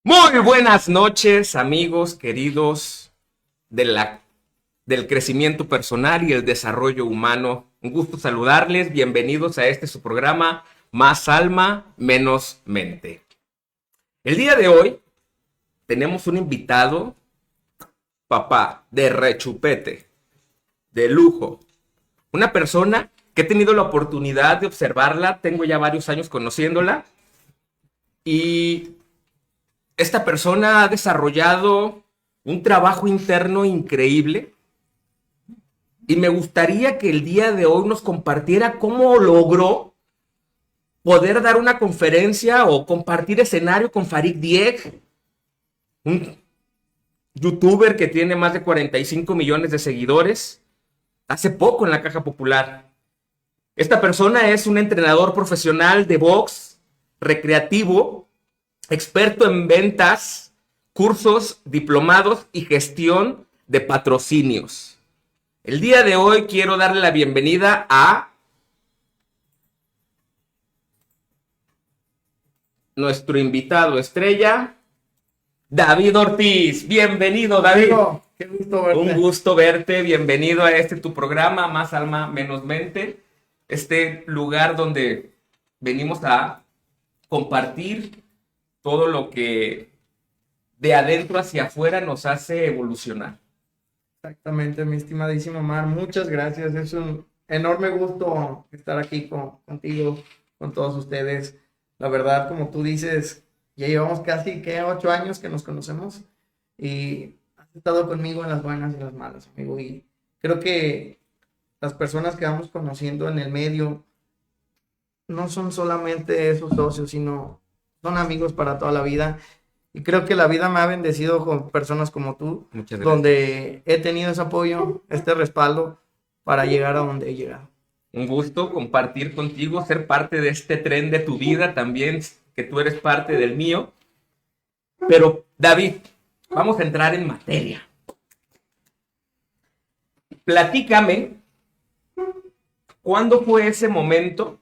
Muy buenas noches, amigos queridos del crecimiento personal y el desarrollo humano. Un gusto saludarles. Bienvenidos a su programa Más Alma, Menos Mente. El día de hoy tenemos un invitado, papá, de rechupete, de lujo. Una persona que he tenido la oportunidad de observarla. Tengo ya varios años conociéndola. Y esta persona ha desarrollado un trabajo interno increíble y me gustaría que el día de hoy nos compartiera cómo logró poder dar una conferencia o compartir escenario con Farid Diek, un youtuber que tiene más de 45 millones de seguidores, hace poco en la Caja Popular. Esta persona es un entrenador profesional de box recreativo, experto en ventas, cursos, diplomados y gestión de patrocinios. El día de hoy quiero darle la bienvenida a nuestro invitado estrella, David Ortiz. Bienvenido, David. Qué gusto verte. Un gusto verte. Bienvenido a tu programa, Más Alma, Menos Mente. Este lugar donde venimos a compartir todo lo que de adentro hacia afuera nos hace evolucionar. Exactamente, mi estimadísimo Omar, muchas gracias. Es un enorme gusto estar aquí contigo, con todos ustedes. La verdad, como tú dices, ya llevamos casi 8 años que nos conocemos y has estado conmigo en las buenas y en las malas, amigo. Y creo que las personas que vamos conociendo en el medio no son solamente esos socios, sino son amigos para toda la vida. Y creo que la vida me ha bendecido con personas como tú, donde he tenido ese apoyo, este respaldo para llegar a donde he llegado. Un gusto compartir contigo, ser parte de este tren de tu vida también, que tú eres parte del mío. Pero, David, vamos a entrar en materia. Platícame, ¿cuándo fue ese momento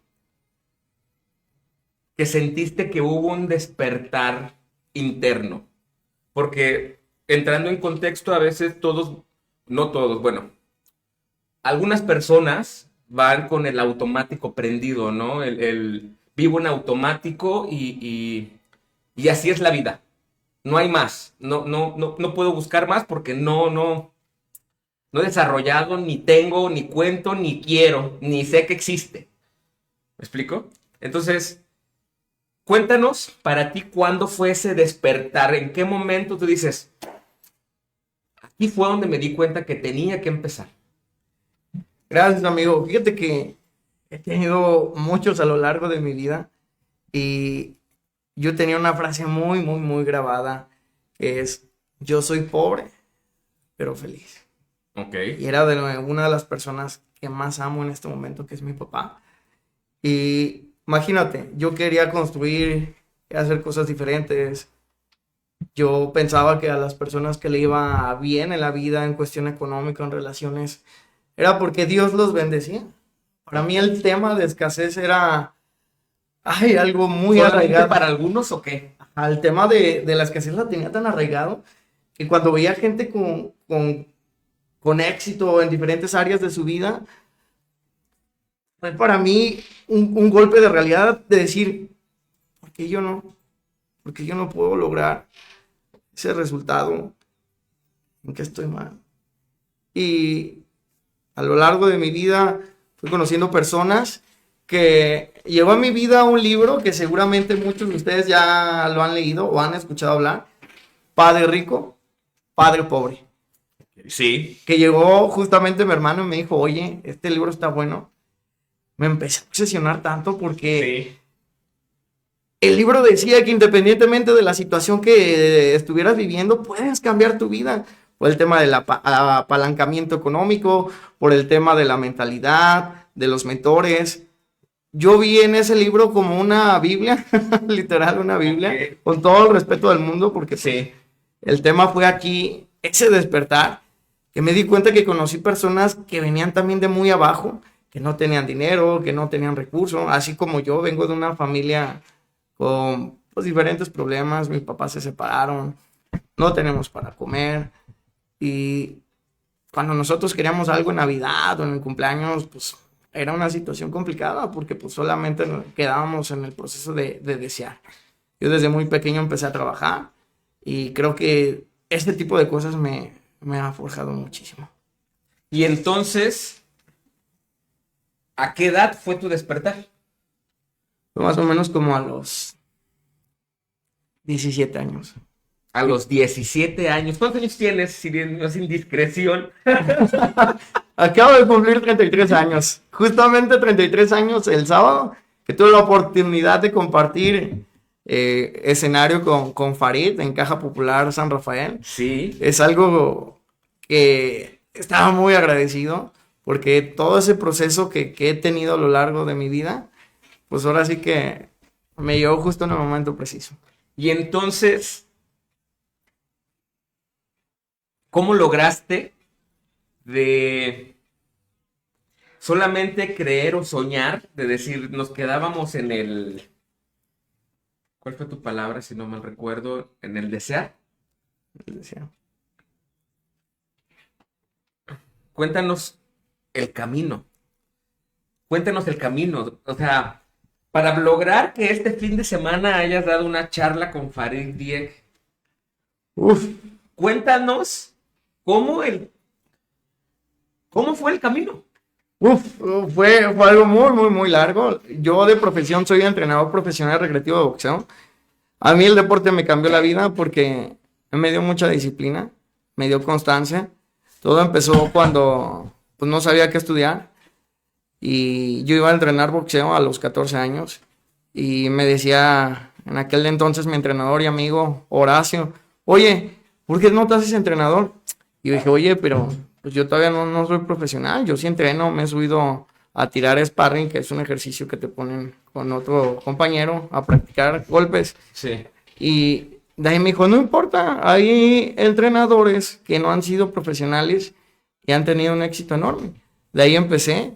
que sentiste que hubo un despertar interno? Porque entrando en contexto, a veces no todos, bueno, algunas personas van con el automático prendido, ¿no? El vivo en automático y así es la vida. No hay más. No puedo buscar más porque no he desarrollado, ni tengo, ni cuento, ni quiero, ni sé que existe. ¿Me explico? Entonces, cuéntanos para ti cuándo fue ese despertar, en qué momento tú dices, aquí fue donde me di cuenta que tenía que empezar. Gracias, amigo. Fíjate que he tenido muchos a lo largo de mi vida y yo tenía una frase muy, muy, muy grabada que es, yo soy pobre, pero feliz. Okay. Y era de una de las personas que más amo en este momento, que es mi papá. Y imagínate, yo quería construir, hacer cosas diferentes. Yo pensaba que a las personas que le iba bien en la vida, en cuestión económica, en relaciones, era porque Dios los bendecía. Para mí el tema de escasez era algo muy arraigado. ¿Para algunos o qué? El tema de la escasez la tenía tan arraigado que cuando veía gente con éxito en diferentes áreas de su vida, fue para mí un golpe de realidad de decir, ¿por qué yo no? ¿Por qué yo no puedo lograr ese resultado? ¿En qué estoy mal? Y a lo largo de mi vida fui conociendo personas que llegó a mi vida un libro que seguramente muchos de ustedes ya lo han leído o han escuchado hablar, Padre Rico, Padre Pobre. Sí. Que llegó justamente mi hermano y me dijo, oye, este libro está bueno. Me empecé a obsesionar tanto porque Sí. El libro decía que independientemente de la situación que estuvieras viviendo, puedes cambiar tu vida. Por el tema del apalancamiento económico, por el tema de la mentalidad, de los mentores. Yo vi en ese libro como una Biblia, literal una Biblia, Okay. con todo el respeto del mundo, porque Sí. el tema fue aquí, ese despertar, que me di cuenta que conocí personas que venían también de muy abajo, que no tenían dinero, que no tenían recursos, así como yo vengo de una familia con pues diferentes problemas, mis papás se separaron, no tenemos para comer y cuando nosotros queríamos algo en Navidad o en el cumpleaños, pues era una situación complicada porque pues solamente quedábamos en el proceso de desear. Yo desde muy pequeño empecé a trabajar y creo que este tipo de cosas me ha forjado muchísimo. Y entonces, ¿a qué edad fue tu despertar? Fue más o menos como a los 17 años. A los 17 años. ¿Cuántos años tienes, si no es indiscreción? Acabo de cumplir 33 años. Justamente 33 años el sábado, que tuve la oportunidad de compartir escenario con Farid en Caja Popular San Rafael. Sí. Es algo que estaba muy agradecido porque todo ese proceso que he tenido a lo largo de mi vida, pues ahora sí que me llegó justo en el momento preciso. Y entonces, ¿cómo lograste de solamente creer o soñar, de decir, nos quedábamos en el... ¿Cuál fue tu palabra, si no mal recuerdo? En el desear. Decía. Cuéntanos el camino. Cuéntanos el camino. O sea, para lograr que este fin de semana hayas dado una charla con Farid Dieck, cuéntanos cómo fue el camino. Fue algo muy, muy, muy largo. Yo de profesión soy entrenador profesional recreativo de boxeo. A mí el deporte me cambió la vida porque me dio mucha disciplina, me dio constancia. Todo empezó cuando pues, no sabía qué estudiar y yo iba a entrenar boxeo a los 14 años y me decía en aquel entonces mi entrenador y amigo Horacio, oye, ¿por qué no te haces entrenador? Y yo dije, oye, pero pues yo todavía no soy profesional, yo sí entreno, me he subido a tirar sparring, que es un ejercicio que te ponen con otro compañero a practicar golpes. Sí. Y de ahí me dijo, no importa, hay entrenadores que no han sido profesionales y han tenido un éxito enorme. De ahí empecé,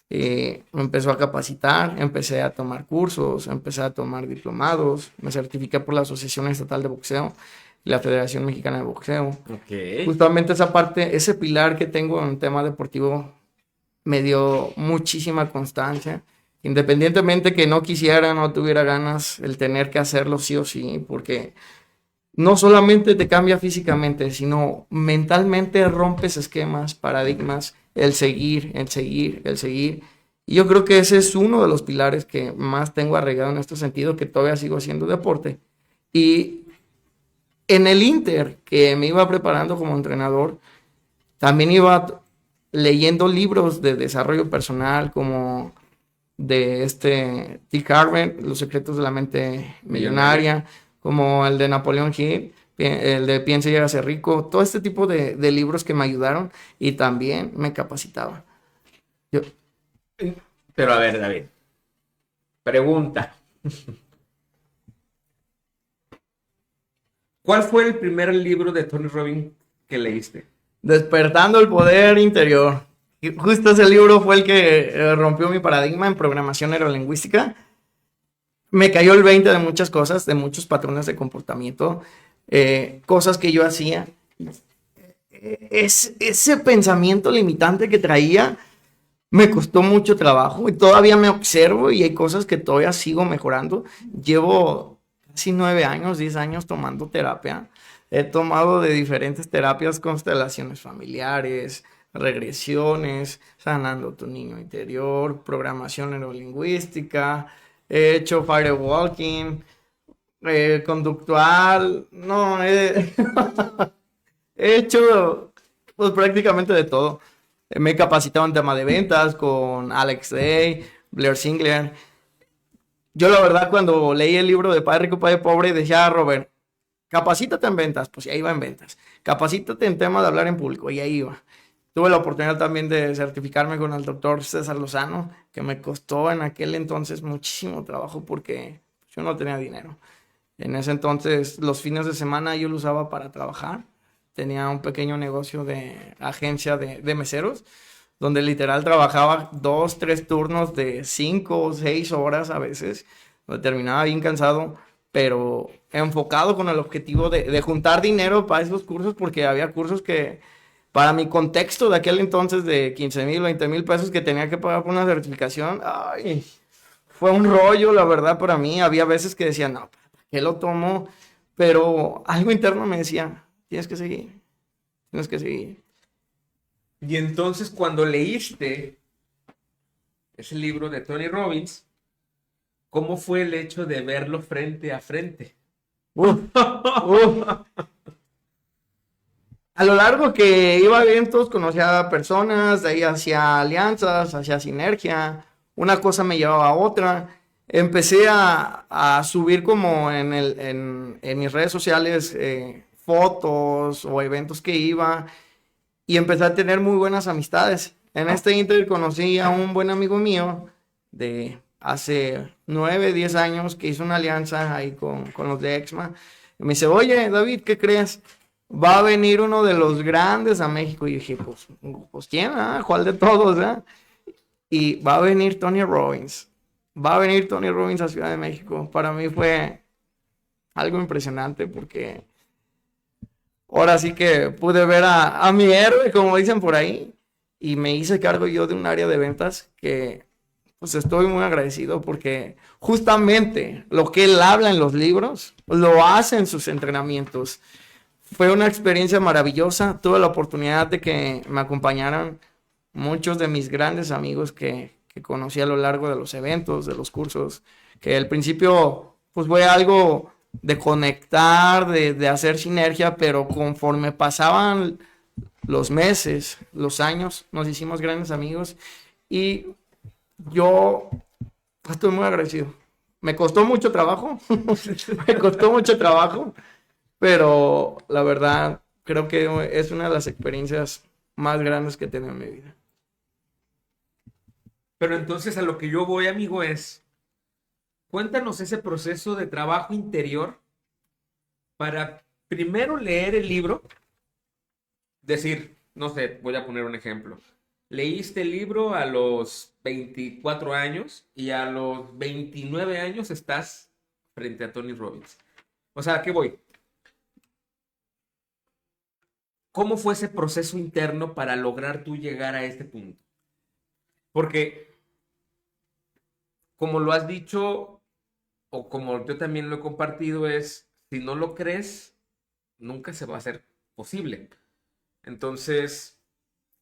me empezó a capacitar, empecé a tomar cursos, empecé a tomar diplomados, me certifiqué por la Asociación Estatal de Boxeo y la Federación Mexicana de Boxeo. Okay. Justamente esa parte, ese pilar que tengo en el tema deportivo me dio muchísima constancia. Independientemente que no quisiera, no tuviera ganas, el tener que hacerlo sí o sí, porque no solamente te cambia físicamente, sino mentalmente rompes esquemas, paradigmas, el seguir, el seguir, el seguir. Y yo creo que ese es uno de los pilares que más tengo arraigado en este sentido, que todavía sigo haciendo deporte. Y en el Inter, que me iba preparando como entrenador, también iba leyendo libros de desarrollo personal como de T. Harvey, Los secretos de la mente millonaria, como el de Napoleón Hill, el de Piensa y llega a ser rico, todo este tipo de libros que me ayudaron y también me capacitaban. Pero a ver, David, pregunta. ¿Cuál fue el primer libro de Tony Robbins que leíste? Despertando el poder interior. Y justo ese libro fue el que rompió mi paradigma en programación neurolingüística. Me cayó el 20 de muchas cosas, de muchos patrones de comportamiento, cosas que yo hacía. Ese pensamiento limitante que traía me costó mucho trabajo y todavía me observo y hay cosas que todavía sigo mejorando. Llevo casi 9 años, 10 años tomando terapia. He tomado de diferentes terapias, constelaciones familiares, regresiones, sanando tu niño interior, programación neurolingüística, he hecho firewalking, conductual, no, he hecho pues prácticamente de todo. Me he capacitado en tema de ventas con Alex Day, Blair Singler. Yo la verdad cuando leí el libro de Padre Rico, Padre Pobre decía, Robert, capacítate en ventas, pues ahí iba en ventas. Capacítate en tema de hablar en público, y ahí iba. Tuve la oportunidad también de certificarme con el doctor César Lozano, que me costó en aquel entonces muchísimo trabajo porque yo no tenía dinero. En ese entonces, los fines de semana yo lo usaba para trabajar. Tenía un pequeño negocio de agencia de meseros, donde literal trabajaba 2, 3 turnos de 5 o 6 horas a veces. Donde terminaba bien cansado, pero enfocado con el objetivo de juntar dinero para esos cursos, porque había cursos que, para mi contexto de aquel entonces de 15,000, 20,000 pesos que tenía que pagar por una certificación, ay, fue un rollo, la verdad, para mí. Había veces que decía, no, ¿para qué lo tomo? Pero algo interno me decía, tienes que seguir, tienes que seguir. Y entonces cuando leíste ese libro de Tony Robbins, ¿cómo fue el hecho de verlo frente a frente? Uf, uf. A lo largo que iba a eventos, conocía a personas, de ahí hacía alianzas, hacía sinergia, una cosa me llevaba a otra. Empecé a subir como en mis redes sociales fotos o eventos que iba y empecé a tener muy buenas amistades. En este inter conocí a un buen amigo mío de hace 9, 10 años que hizo una alianza ahí con los de Exma. Y me dice, oye, David, ¿qué crees? Va a venir uno de los grandes a México. Y dije, pues ¿quién? ¿Cuál de todos? Y va a venir Tony Robbins. Va a venir Tony Robbins a Ciudad de México. Para mí fue algo impresionante porque ahora sí que pude ver a mi héroe, como dicen por ahí, y me hice cargo yo de un área de ventas que pues estoy muy agradecido porque justamente lo que él habla en los libros lo hace en sus entrenamientos. Fue una experiencia maravillosa. Tuve la oportunidad de que me acompañaran muchos de mis grandes amigos que conocí a lo largo de los eventos, de los cursos, que al principio pues fue algo de conectar, de hacer sinergia, pero conforme pasaban los meses, los años, nos hicimos grandes amigos y yo estoy muy agradecido. Me costó mucho trabajo, me costó mucho trabajo, pero la verdad creo que es una de las experiencias más grandes que he tenido en mi vida. Pero entonces a lo que yo voy, amigo, es, cuéntanos ese proceso de trabajo interior para primero leer el libro, decir, no sé, voy a poner un ejemplo. Leíste el libro a los 24 años y a los 29 años estás frente a Tony Robbins. O sea, ¿a qué voy? ¿Cómo fue ese proceso interno para lograr tú llegar a este punto? Porque, como lo has dicho, o como yo también lo he compartido, es, si no lo crees, nunca se va a hacer posible. Entonces,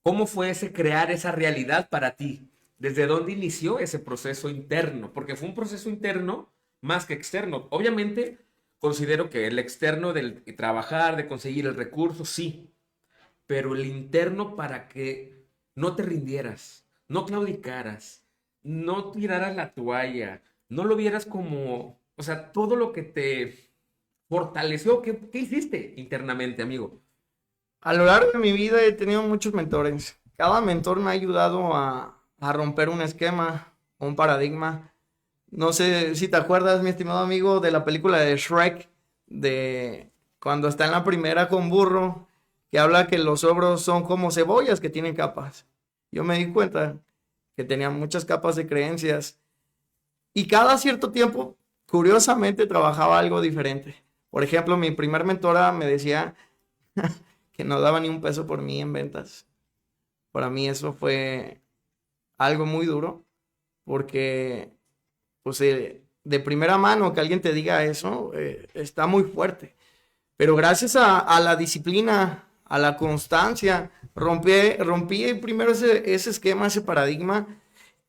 ¿cómo fue ese crear esa realidad para ti? ¿Desde dónde inició ese proceso interno? Porque fue un proceso interno más que externo. Obviamente, considero que el externo del trabajar, de conseguir el recurso, sí, pero el interno para que no te rindieras, no claudicaras, no tiraras la toalla, no lo vieras como, o sea, todo lo que te fortaleció, ¿qué hiciste internamente, amigo? A lo largo de mi vida he tenido muchos mentores. Cada mentor me ha ayudado a romper un esquema, un paradigma. No sé si te acuerdas, mi estimado amigo, de la película de Shrek, de cuando está en la primera con Burro, que habla que los ogros son como cebollas que tienen capas. Yo me di cuenta que tenía muchas capas de creencias y cada cierto tiempo, curiosamente, trabajaba algo diferente. Por ejemplo, mi primer mentora me decía que no daba ni un peso por mí en ventas. Para mí eso fue algo muy duro porque pues de primera mano que alguien te diga eso está muy fuerte. Pero gracias a la disciplina, a la constancia, rompí primero ese esquema, ese paradigma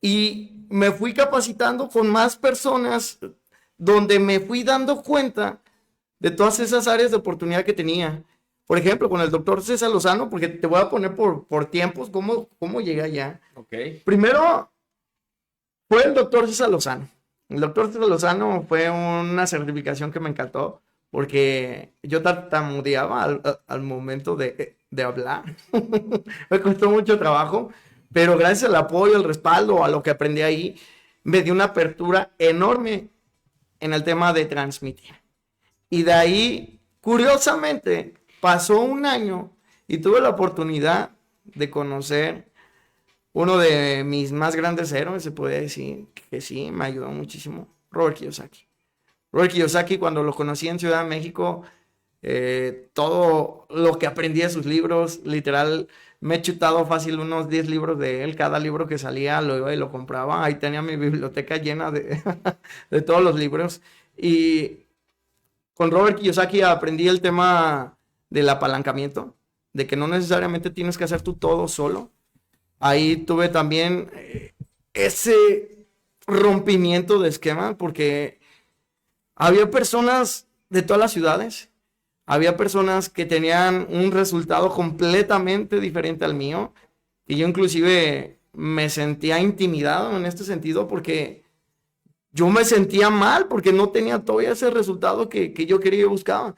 y me fui capacitando con más personas donde me fui dando cuenta de todas esas áreas de oportunidad que tenía. Por ejemplo, con el doctor César Lozano, porque te voy a poner por tiempos cómo llegué allá. Ok. Primero fue el doctor César Lozano. El doctor César Lozano fue una certificación que me encantó porque yo tartamudeaba al momento de hablar. Me costó mucho trabajo, pero gracias al apoyo, al respaldo, a lo que aprendí ahí, me dio una apertura enorme en el tema de transmitir. Y de ahí, curiosamente, pasó un año y tuve la oportunidad de conocer uno de mis más grandes héroes, se puede decir que sí, me ayudó muchísimo, Robert Kiyosaki. Robert Kiyosaki, cuando lo conocí en Ciudad de México, todo lo que aprendí de sus libros, literal, me he chutado fácil unos 10 libros de él. Cada libro que salía lo iba y lo compraba. Ahí tenía mi biblioteca llena de, de todos los libros. Y con Robert Kiyosaki aprendí el tema del apalancamiento, de que no necesariamente tienes que hacer tú todo solo. Ahí tuve también ese rompimiento de esquema, porque había personas de todas las ciudades, había personas que tenían un resultado completamente diferente al mío, y yo inclusive me sentía intimidado en este sentido, porque yo me sentía mal, porque no tenía todavía ese resultado que yo quería y buscaba.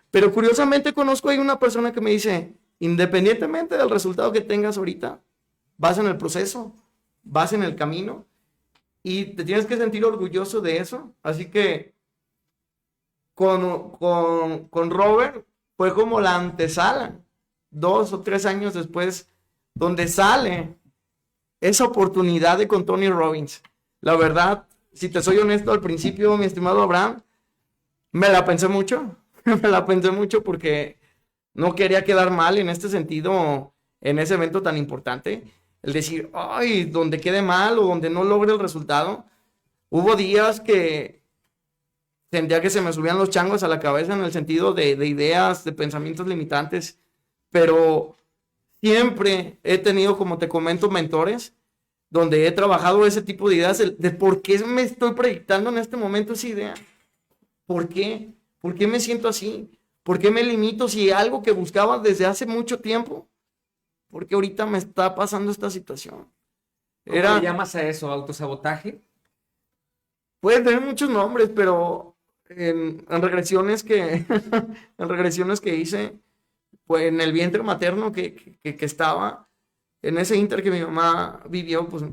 Pero curiosamente conozco ahí una persona que me dice, independientemente del resultado que tengas ahorita, vas en el proceso, vas en el camino, y te tienes que sentir orgulloso de eso. Así que con Robert fue como la antesala, 2 o 3 años después, donde sale esa oportunidad de con Tony Robbins. La verdad, si te soy honesto, al principio, mi estimado Abraham, me la pensé mucho, me la pensé mucho porque no quería quedar mal en este sentido, en ese evento tan importante. El decir, ay, donde quede mal o donde no logre el resultado. Hubo días que sentía que se me subían los changos a la cabeza en el sentido de ideas, de pensamientos limitantes, pero siempre he tenido, como te comento, mentores donde he trabajado ese tipo de ideas, de por qué me estoy proyectando en este momento esa idea. ¿Por qué? ¿Por qué me siento así? ¿Por qué me limito si algo que buscaba desde hace mucho tiempo? ¿Por qué ahorita me está pasando esta situación? ¿Cómo le llamas a eso? ¿Autosabotaje? Puede tener muchos nombres, pero en regresiones que, en regresiones que hice, pues en el vientre materno que estaba, en ese inter que mi mamá vivió, pues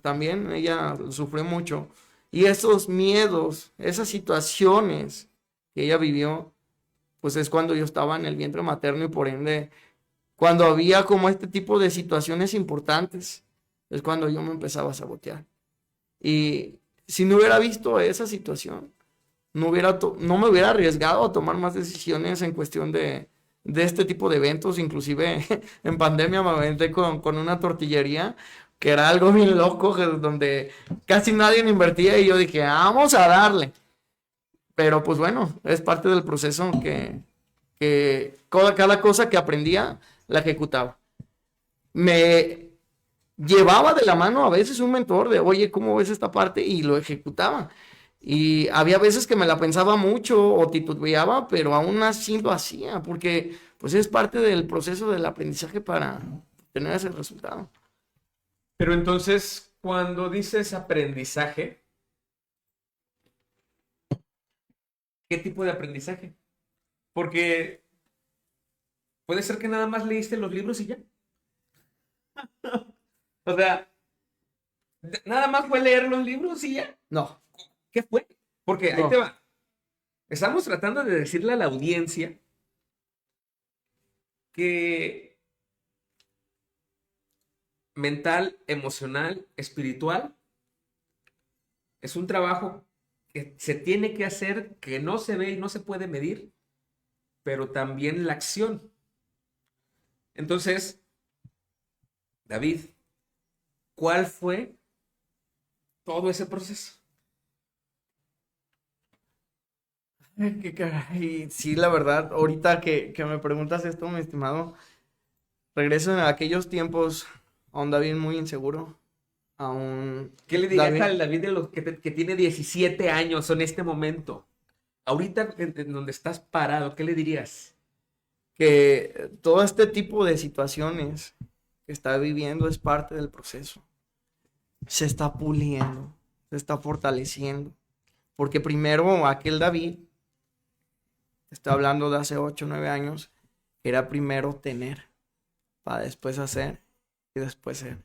también ella sufrió mucho. Y esos miedos, esas situaciones que ella vivió, pues es cuando yo estaba en el vientre materno y por ende, cuando había como este tipo de situaciones importantes, es cuando yo me empezaba a sabotear. Y si no hubiera visto esa situación, no me hubiera arriesgado a tomar más decisiones en cuestión de este tipo de eventos. Inclusive en pandemia me aventé con una tortillería que era algo bien loco, donde casi nadie invertía y yo dije, vamos a darle. Pero pues bueno, es parte del proceso que cada cosa que aprendía la ejecutaba. Me llevaba de la mano a veces un mentor de, oye, ¿cómo ves esta parte? Y lo ejecutaba. Y había veces que me la pensaba mucho o titubeaba, pero aún así lo hacía, porque pues es parte del proceso del aprendizaje para tener ese resultado. Pero entonces, cuando dices aprendizaje, ¿qué tipo de aprendizaje? Porque puede ser que nada más leíste los libros y ya. O sea, nada más fue leer los libros y ya. No, ¿Qué fue? Porque ahí te no. va. Estamos tratando de decirle a la audiencia que mental, emocional, espiritual, es un trabajo que se tiene que hacer, que no se ve y no se puede medir, pero también la acción. Entonces, David, ¿cuál fue todo ese proceso? Qué caray. Sí, la verdad, ahorita que me preguntas esto, mi estimado, regreso a aquellos tiempos a un David muy inseguro, a un ¿Qué le dirías David al David de los que tiene 17 años en este momento? Ahorita en donde estás parado, ¿qué le dirías? que todo este tipo de situaciones que está viviendo es parte del proceso. Se está puliendo, se está fortaleciendo. Porque primero aquel David, está hablando de hace 8 o 9 años, era primero tener, para después hacer y después ser.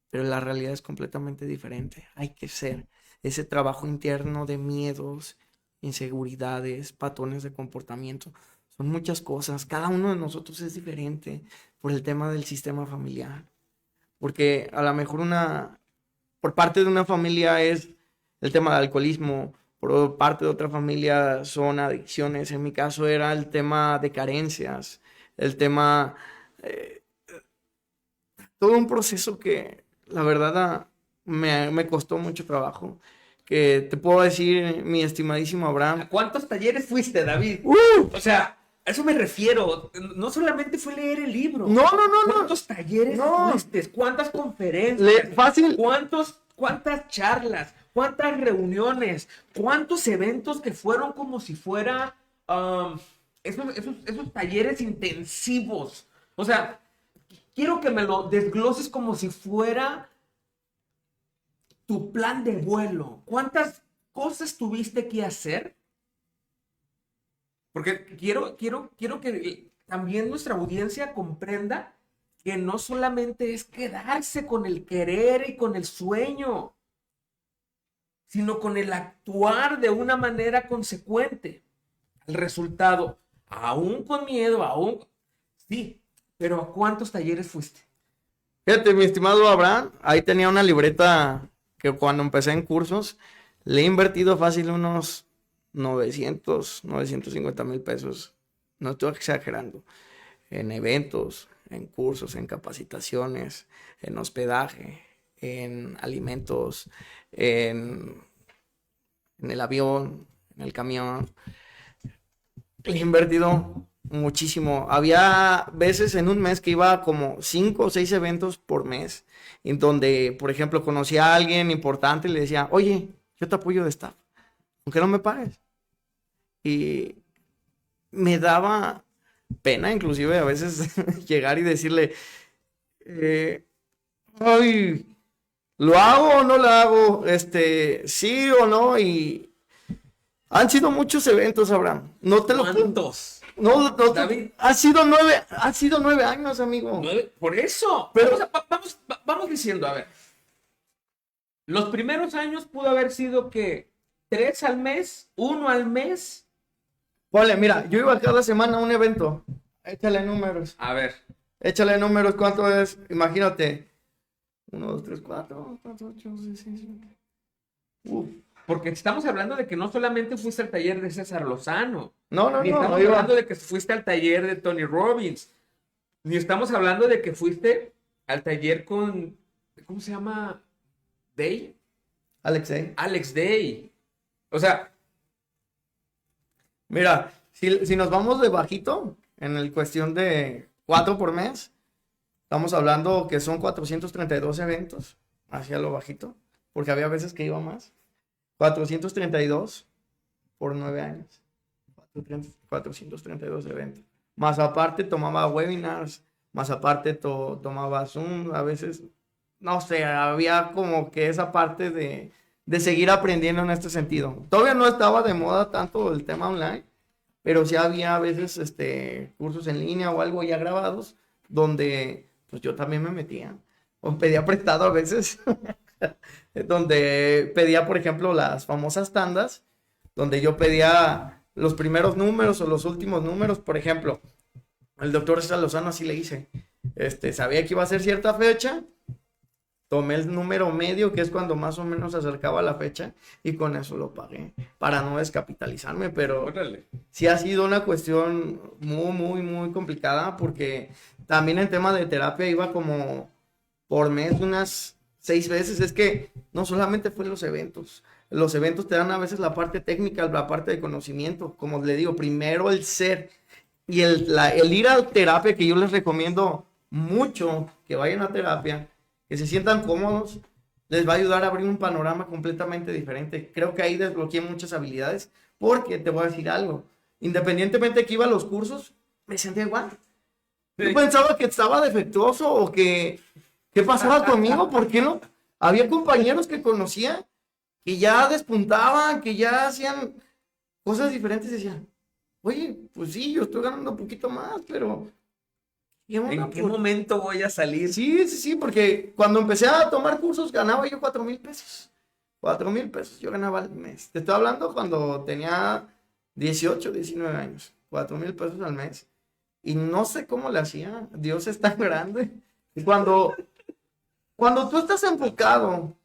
Pero la realidad es completamente diferente. Hay que ser ese trabajo interno de miedos, inseguridades, patrones de comportamiento. Son muchas cosas. Cada uno de nosotros es diferente por el tema del sistema familiar. Porque a lo mejor por parte de una familia es el tema del alcoholismo, por parte de otra familia son adicciones. En mi caso era el tema de carencias, el tema, eh, todo un proceso que la verdad me costó mucho trabajo. Que te puedo decir, mi estimadísimo Abraham. ¿A cuántos talleres fuiste, David? O sea, a eso me refiero. No solamente fue leer el libro. No, no, no, no. ¿Cuántos talleres No. fuiste? ¿Cuántas conferencias? Fácil. ¿Cuántas charlas? ¿Cuántas reuniones? ¿Cuántos eventos que fueron como si fuera esos talleres intensivos? O sea, quiero que me lo desgloses como si fuera tu plan de vuelo. ¿Cuántas cosas tuviste que hacer? Porque quiero que también nuestra audiencia comprenda que no solamente es quedarse con el querer y con el sueño, sino con el actuar de una manera consecuente. El resultado, aún con miedo, aún, sí, pero ¿a cuántos talleres fuiste? Fíjate, mi estimado Abraham, ahí tenía una libreta que cuando empecé en cursos, le he invertido fácil unos 950 mil pesos. No estoy exagerando. En eventos, en cursos, en capacitaciones, en hospedaje, en alimentos, en el avión, en el camión. Le he invertido muchísimo. Había veces en un mes que iba como 5 o 6 eventos por mes, en donde, por ejemplo, conocía a alguien importante y le decía, oye, yo te apoyo de staff, aunque no me pagues. Y me daba pena, inclusive, a veces llegar y decirle, ay, ¿lo hago o no lo hago? Sí o no, y han sido muchos eventos, Abraham. No te lo puedo. ¿Cuántos? No, David. ha sido 9 años, amigo. Por eso. Pero Vamos diciendo, a ver. Los primeros años pudo haber sido que 3 al mes, 1 al mes. ponle, mira, yo iba cada semana a un evento. Échale números. A ver. Échale números, ¿cuánto es? Imagínate. 1, 2, 3, 4, 4, 8, 6, 7. Uf. Porque estamos hablando de que no solamente fuiste al taller de César Lozano. No, Ni estamos iba. hablando de que fuiste al taller de Tony Robbins. Ni estamos hablando de que fuiste al taller con, ¿cómo se llama? Day. Alex Day. O sea, Mira, si nos vamos de bajito, en el cuestión de 4 por mes, estamos hablando que son 432 eventos, hacia lo bajito, porque había veces que iba más. 432 por 9 años. 432 eventos. Más aparte tomaba webinars, más aparte tomaba Zoom, a veces, no sé, había como que esa parte de seguir aprendiendo en este sentido. Todavía no estaba de moda tanto el tema online, pero sí había a veces cursos en línea o algo ya grabados, donde pues yo también me metía, o pedía prestado a veces. Donde pedía, por ejemplo, las famosas tandas, donde yo pedía los primeros números o los últimos números. Por ejemplo, el doctor César Lozano así le hice. Sabía que iba a ser cierta fecha, tomé el número medio, que es cuando más o menos se acercaba la fecha, y con eso lo pagué, para no descapitalizarme, pero órale. Sí ha sido una cuestión muy, muy, muy complicada, porque también en tema de terapia iba como por mes unas 6 veces. Es que no solamente fue los eventos te dan a veces la parte técnica, la parte de conocimiento, como le digo, primero el ser y el ir a terapia, que yo les recomiendo mucho que vayan a terapia, que se sientan cómodos, les va a ayudar a abrir un panorama completamente diferente. Creo que ahí desbloqueé muchas habilidades, porque te voy a decir algo, independientemente que iba a los cursos, me sentía igual. Sí. Yo pensaba que estaba defectuoso o que ¿qué pasaba conmigo? ¿Por qué no? Había compañeros que conocía que ya despuntaban, que ya hacían cosas diferentes y decían, oye, pues sí, yo estoy ganando un poquito más, pero ¿en qué momento voy a salir? Sí, porque cuando empecé a tomar cursos ganaba yo 4,000 pesos. 4,000 pesos yo ganaba al mes. Te estoy hablando cuando tenía 18, 19 años. 4,000 pesos al mes. Y no sé cómo le hacía. Dios es tan grande. Y cuando tú estás enfocado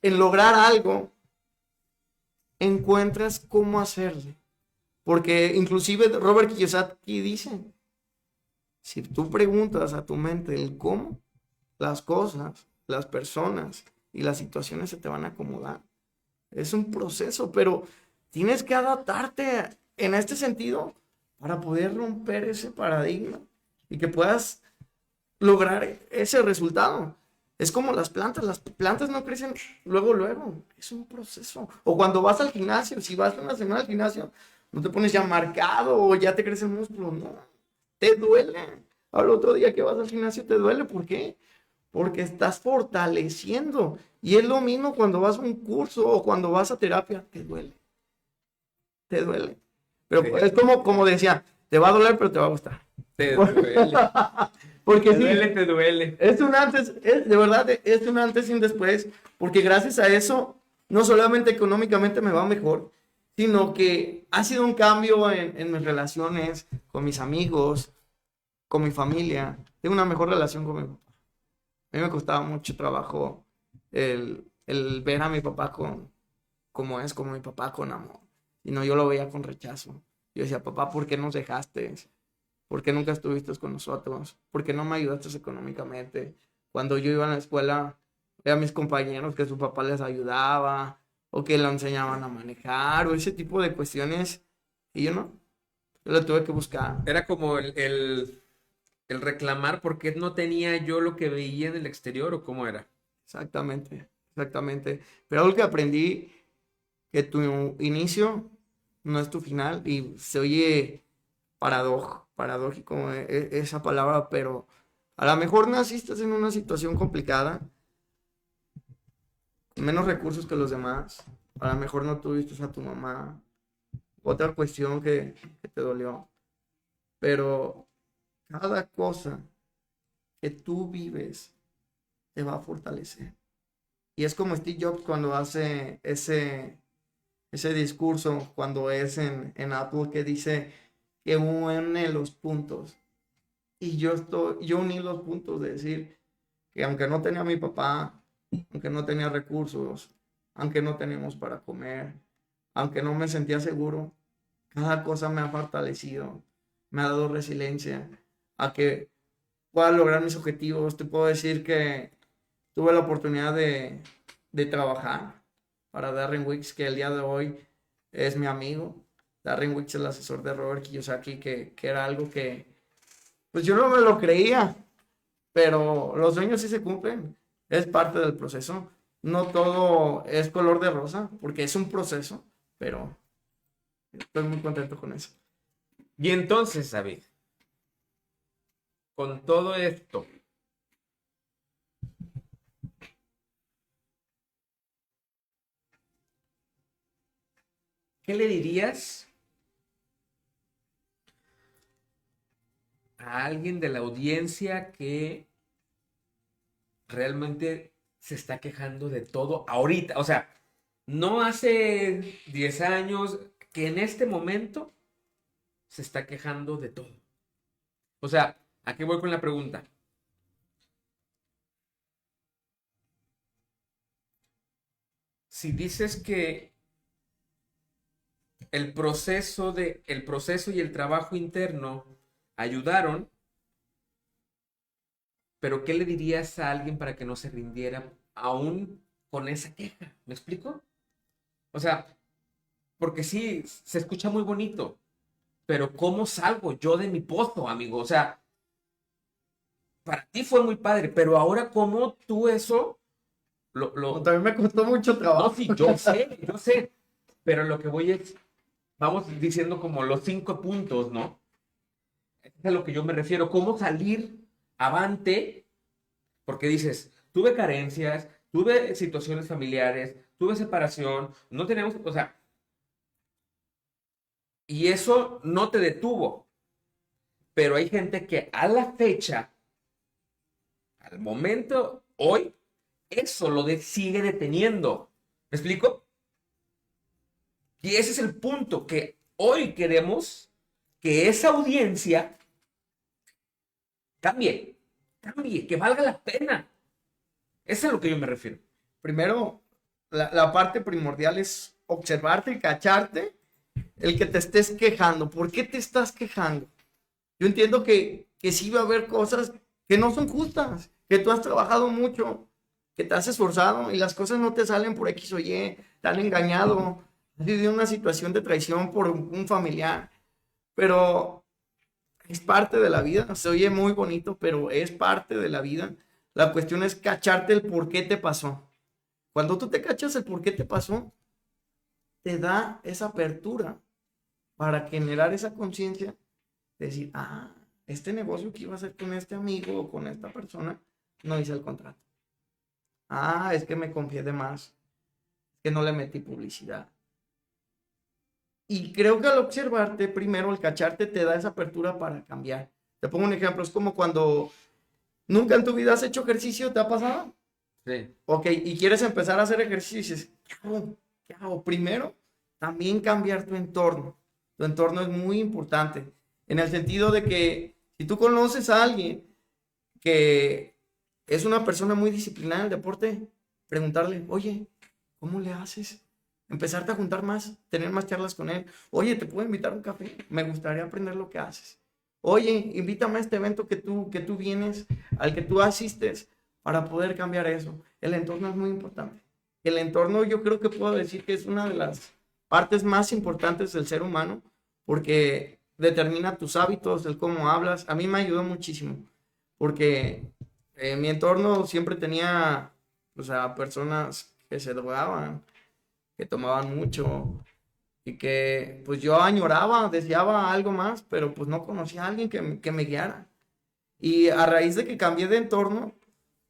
en lograr algo, encuentras cómo hacerle. Porque inclusive Robert Kiyosaki dice, si tú preguntas a tu mente el cómo, las cosas, las personas y las situaciones se te van a acomodar. Es un proceso, pero tienes que adaptarte en este sentido para poder romper ese paradigma y que puedas lograr ese resultado. Es como las plantas no crecen luego, luego, es un proceso. O cuando vas al gimnasio, si vas una semana al gimnasio, no te pones ya marcado o ya te crece el músculo, no, te duele. Al otro día que vas al gimnasio te duele, ¿por qué? Porque estás fortaleciendo. Y es lo mismo cuando vas a un curso o cuando vas a terapia, te duele, te duele. Pero Sí. es como decía, te va a doler, pero te va a gustar. Te duele. Porque Te sí, duele, te duele. es un antes, de verdad, es un antes y un después, porque gracias a eso, no solamente económicamente me va mejor, sino que ha sido un cambio en mis relaciones, con mis amigos, con mi familia. Tengo una mejor relación con mi papá. A mí me costaba mucho trabajo el ver a mi papá como es, como mi papá con amor. Y no, yo lo veía con rechazo. Yo decía, papá, ¿por qué nos dejaste? ¿Por qué nunca estuviste con nosotros? ¿Por qué no me ayudaste económicamente? Cuando yo iba a la escuela, veía a mis compañeros que su papá les ayudaba o que lo enseñaban a manejar o ese tipo de cuestiones. Y yo no, yo lo tuve que buscar. Era como el reclamar porque no tenía yo lo que veía en el exterior o cómo era. Exactamente, exactamente. Pero algo que aprendí, que tu inicio no es tu final y se oye paradójico esa palabra, pero a lo mejor naciste en una situación complicada, con menos recursos que los demás, a lo mejor no tuviste a tu mamá, otra cuestión que te dolió, pero cada cosa que tú vives te va a fortalecer. Y es como Steve Jobs cuando hace ese discurso, cuando es en Apple, que dice que une los puntos. Y yo uní los puntos de decir que aunque no tenía a mi papá, aunque no tenía recursos, aunque no teníamos para comer, aunque no me sentía seguro, cada cosa me ha fortalecido, me ha dado resiliencia a que pueda lograr mis objetivos. Te puedo decir que tuve la oportunidad de trabajar para Darren Wicks, que el día de hoy es mi amigo. Darren Wicks, el asesor de Robert Kiyosaki, que era algo que, pues yo no me lo creía, pero los sueños sí se cumplen. Es parte del proceso. No todo es color de rosa, porque es un proceso, pero estoy muy contento con eso. Y entonces, David, con todo esto, ¿qué le dirías a alguien de la audiencia que realmente se está quejando de todo ahorita? O sea, no hace 10 años, que en este momento se está quejando de todo. O sea, ¿a qué voy con la pregunta? Si dices que el proceso y el trabajo interno ayudaron, pero ¿qué le dirías a alguien para que no se rindiera aún con esa queja? ¿Me explico? O sea, porque sí, se escucha muy bonito, pero ¿cómo salgo yo de mi pozo, amigo? O sea, para ti fue muy padre, pero ahora ¿cómo tú eso Como lo... también me costó mucho No, trabajo. sí, yo sé, pero lo que voy es, vamos diciendo como los 5 puntos, ¿no? Es a lo que yo me refiero, cómo salir avante, porque dices, tuve carencias, tuve situaciones familiares, tuve separación, no tenemos, o sea, y eso no te detuvo, pero hay gente que a la fecha, al momento, hoy, eso sigue deteniendo. ¿Me explico? Y ese es el punto, que hoy queremos que esa audiencia cambie, cambie, que valga la pena. Eso es a lo que yo me refiero. Primero, la parte primordial es observarte y cacharte el que te estés quejando. ¿Por qué te estás quejando? Yo entiendo que sí va a haber cosas que no son justas, que tú has trabajado mucho, que te has esforzado y las cosas no te salen por X o Y, te han engañado, has vivido una situación de traición por un familiar, pero es parte de la vida. Se oye muy bonito, pero es parte de la vida. La cuestión es cacharte el por qué te pasó. Cuando tú te cachas el por qué te pasó, te da esa apertura para generar esa conciencia de decir, este negocio que iba a hacer con este amigo o con esta persona, no hice el contrato. Es que me confié de más, es que no le metí publicidad. Y creo que al observarte, primero, al cacharte, te da esa apertura para cambiar. Te pongo un ejemplo, es como cuando nunca en tu vida has hecho ejercicio, ¿te ha pasado? Sí. Ok, y quieres empezar a hacer ejercicio y dices, ¿qué hago? ¿Qué hago? Primero, también cambiar tu entorno. Tu entorno es muy importante, en el sentido de que si tú conoces a alguien que es una persona muy disciplinada en el deporte, preguntarle, oye, ¿cómo le haces? Empezarte a juntar más, tener más charlas con él. Oye, ¿te puedo invitar a un café? Me gustaría aprender lo que haces. Oye, invítame a este evento que tú vienes, al que tú asistes, para poder cambiar eso. El entorno es muy importante. El entorno yo creo que puedo decir que es una de las partes más importantes del ser humano, porque determina tus hábitos, el cómo hablas. A mí me ayudó muchísimo, porque en mi entorno siempre tenía, o sea, personas que se drogaban, que tomaban mucho y que pues yo añoraba, deseaba algo más, pero pues no conocía a alguien que me guiara. Y a raíz de que cambié de entorno,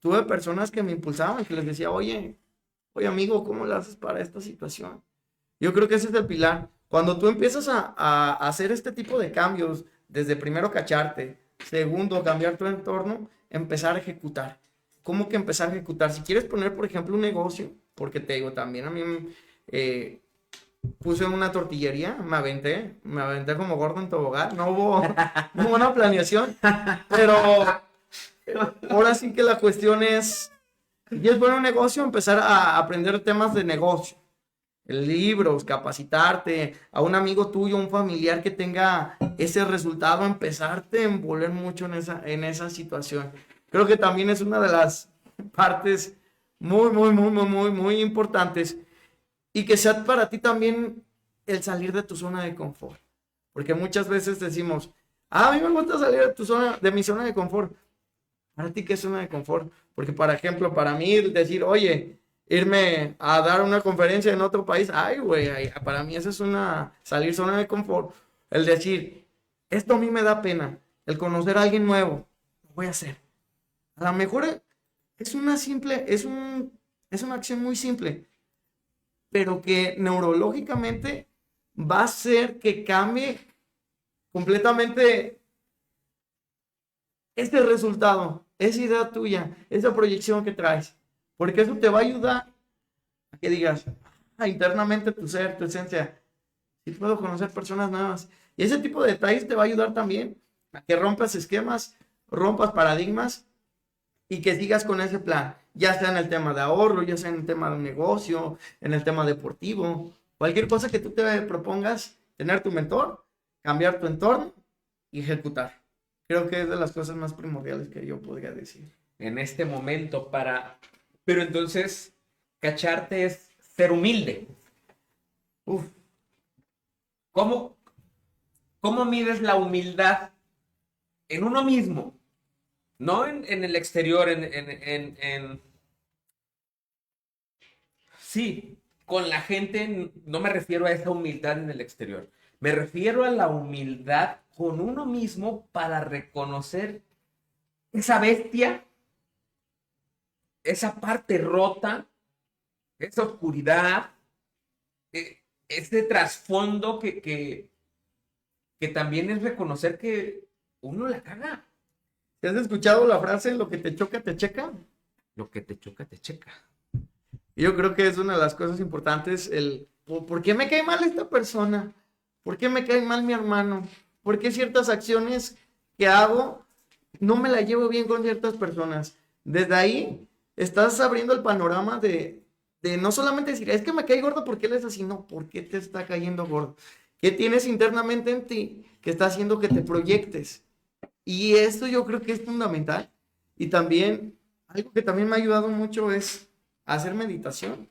tuve personas que me impulsaban, que les decía, oye amigo, ¿cómo lo haces para esta situación? Yo creo que ese es el pilar. Cuando tú empiezas a hacer este tipo de cambios, desde primero cacharte, segundo cambiar tu entorno, empezar a ejecutar. ¿Cómo que empezar a ejecutar? Si quieres poner, por ejemplo, un negocio, porque te digo, también a mí eh, puse una tortillería, me aventé como gordo en tobogán, no hubo una planeación, pero ahora sí que la cuestión es, si es bueno un negocio, empezar a aprender temas de negocio, libros, capacitarte, a un amigo tuyo, un familiar que tenga ese resultado, empezarte a envolver mucho en esa situación. Creo que también es una de las partes muy, muy, muy, muy, muy, muy importantes y que sea para ti también el salir de tu zona de confort. Porque muchas veces decimos, a mí me gusta salir de mi zona de confort. ¿Para ti qué es zona de confort? Porque, por ejemplo, para mí decir, oye, irme a dar una conferencia en otro país, güey, para mí eso es salir zona de confort. El decir, esto a mí me da pena, el conocer a alguien nuevo, lo voy a hacer. A lo mejor es una acción muy simple, pero que neurológicamente va a hacer que cambie completamente este resultado, esa idea tuya, esa proyección que traes. Porque eso te va a ayudar a que digas, internamente tu ser, tu esencia, sí puedo conocer personas nuevas. Y ese tipo de detalles te va a ayudar también a que rompas esquemas, rompas paradigmas y que sigas con ese plan, ya sea en el tema de ahorro, ya sea en el tema de un negocio, en el tema deportivo, cualquier cosa que tú te propongas, tener tu mentor, cambiar tu entorno y ejecutar. Creo que es de las cosas más primordiales que yo podría decir. En este momento Pero entonces, cacharte es ser humilde. Uf, ¿Cómo, cómo mides la humildad en uno mismo? No en el exterior, Sí, con la gente no me refiero a esa humildad en el exterior. Me refiero a la humildad con uno mismo para reconocer esa bestia, esa parte rota, esa oscuridad, ese trasfondo que también es reconocer que uno la caga. ¿te has escuchado la frase, lo que te choca, te checa? Lo que te choca, te checa. Y yo creo que es una de las cosas importantes, ¿por qué me cae mal esta persona? ¿Por qué me cae mal mi hermano? ¿Por qué ciertas acciones que hago no me la llevo bien con ciertas personas? Desde ahí estás abriendo el panorama de no solamente decir, es que me cae gordo porque él es así, no, ¿por qué te está cayendo gordo? ¿Qué tienes internamente en ti que está haciendo que te proyectes? Y esto yo creo que es fundamental. Y también, algo que también me ha ayudado mucho es hacer meditación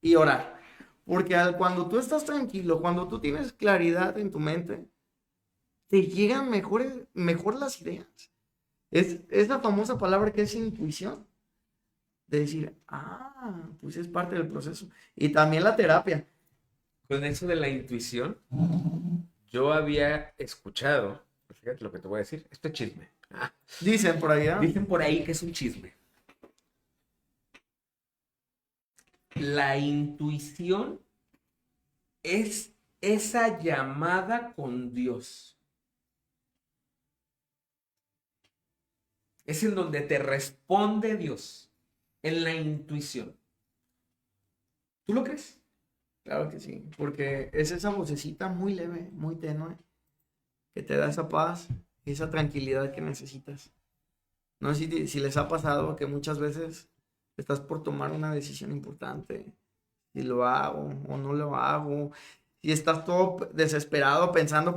y orar. Porque cuando tú estás tranquilo, cuando tú tienes claridad en tu mente, te llegan mejor las ideas. Es la famosa palabra que es intuición. De decir, pues es parte del proceso. Y también la terapia. Con eso de la intuición, yo había escuchado, fíjate lo que te voy a decir, esto es chisme. Dicen por allá. Dicen por ahí que es un chisme. La intuición es esa llamada con Dios. Es en donde te responde Dios, en la intuición. ¿Tú lo crees? Claro que sí, porque es esa vocecita muy leve, muy tenue, que te da esa paz y esa tranquilidad que necesitas. No sé si les ha pasado que muchas veces estás por tomar una decisión importante, si lo hago o no lo hago, y estás todo desesperado pensando,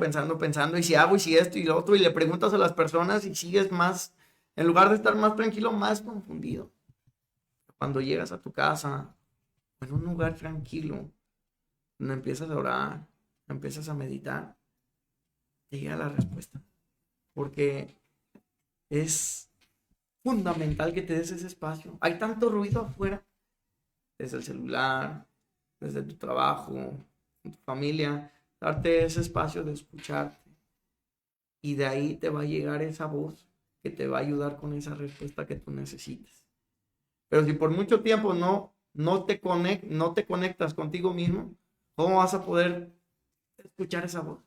y si hago y si esto y lo otro, y le preguntas a las personas y sigues más, en lugar de estar más tranquilo, más confundido. Cuando llegas a tu casa, en un lugar tranquilo, donde empiezas a orar, empiezas a meditar, te llega la respuesta. Porque es fundamental que te des ese espacio. Hay tanto ruido afuera, desde el celular, desde tu trabajo, en tu familia, darte ese espacio de escucharte. Y de ahí te va a llegar esa voz que te va a ayudar con esa respuesta que tú necesites. Pero si por mucho tiempo no te conectas contigo mismo, ¿cómo vas a poder escuchar esa voz?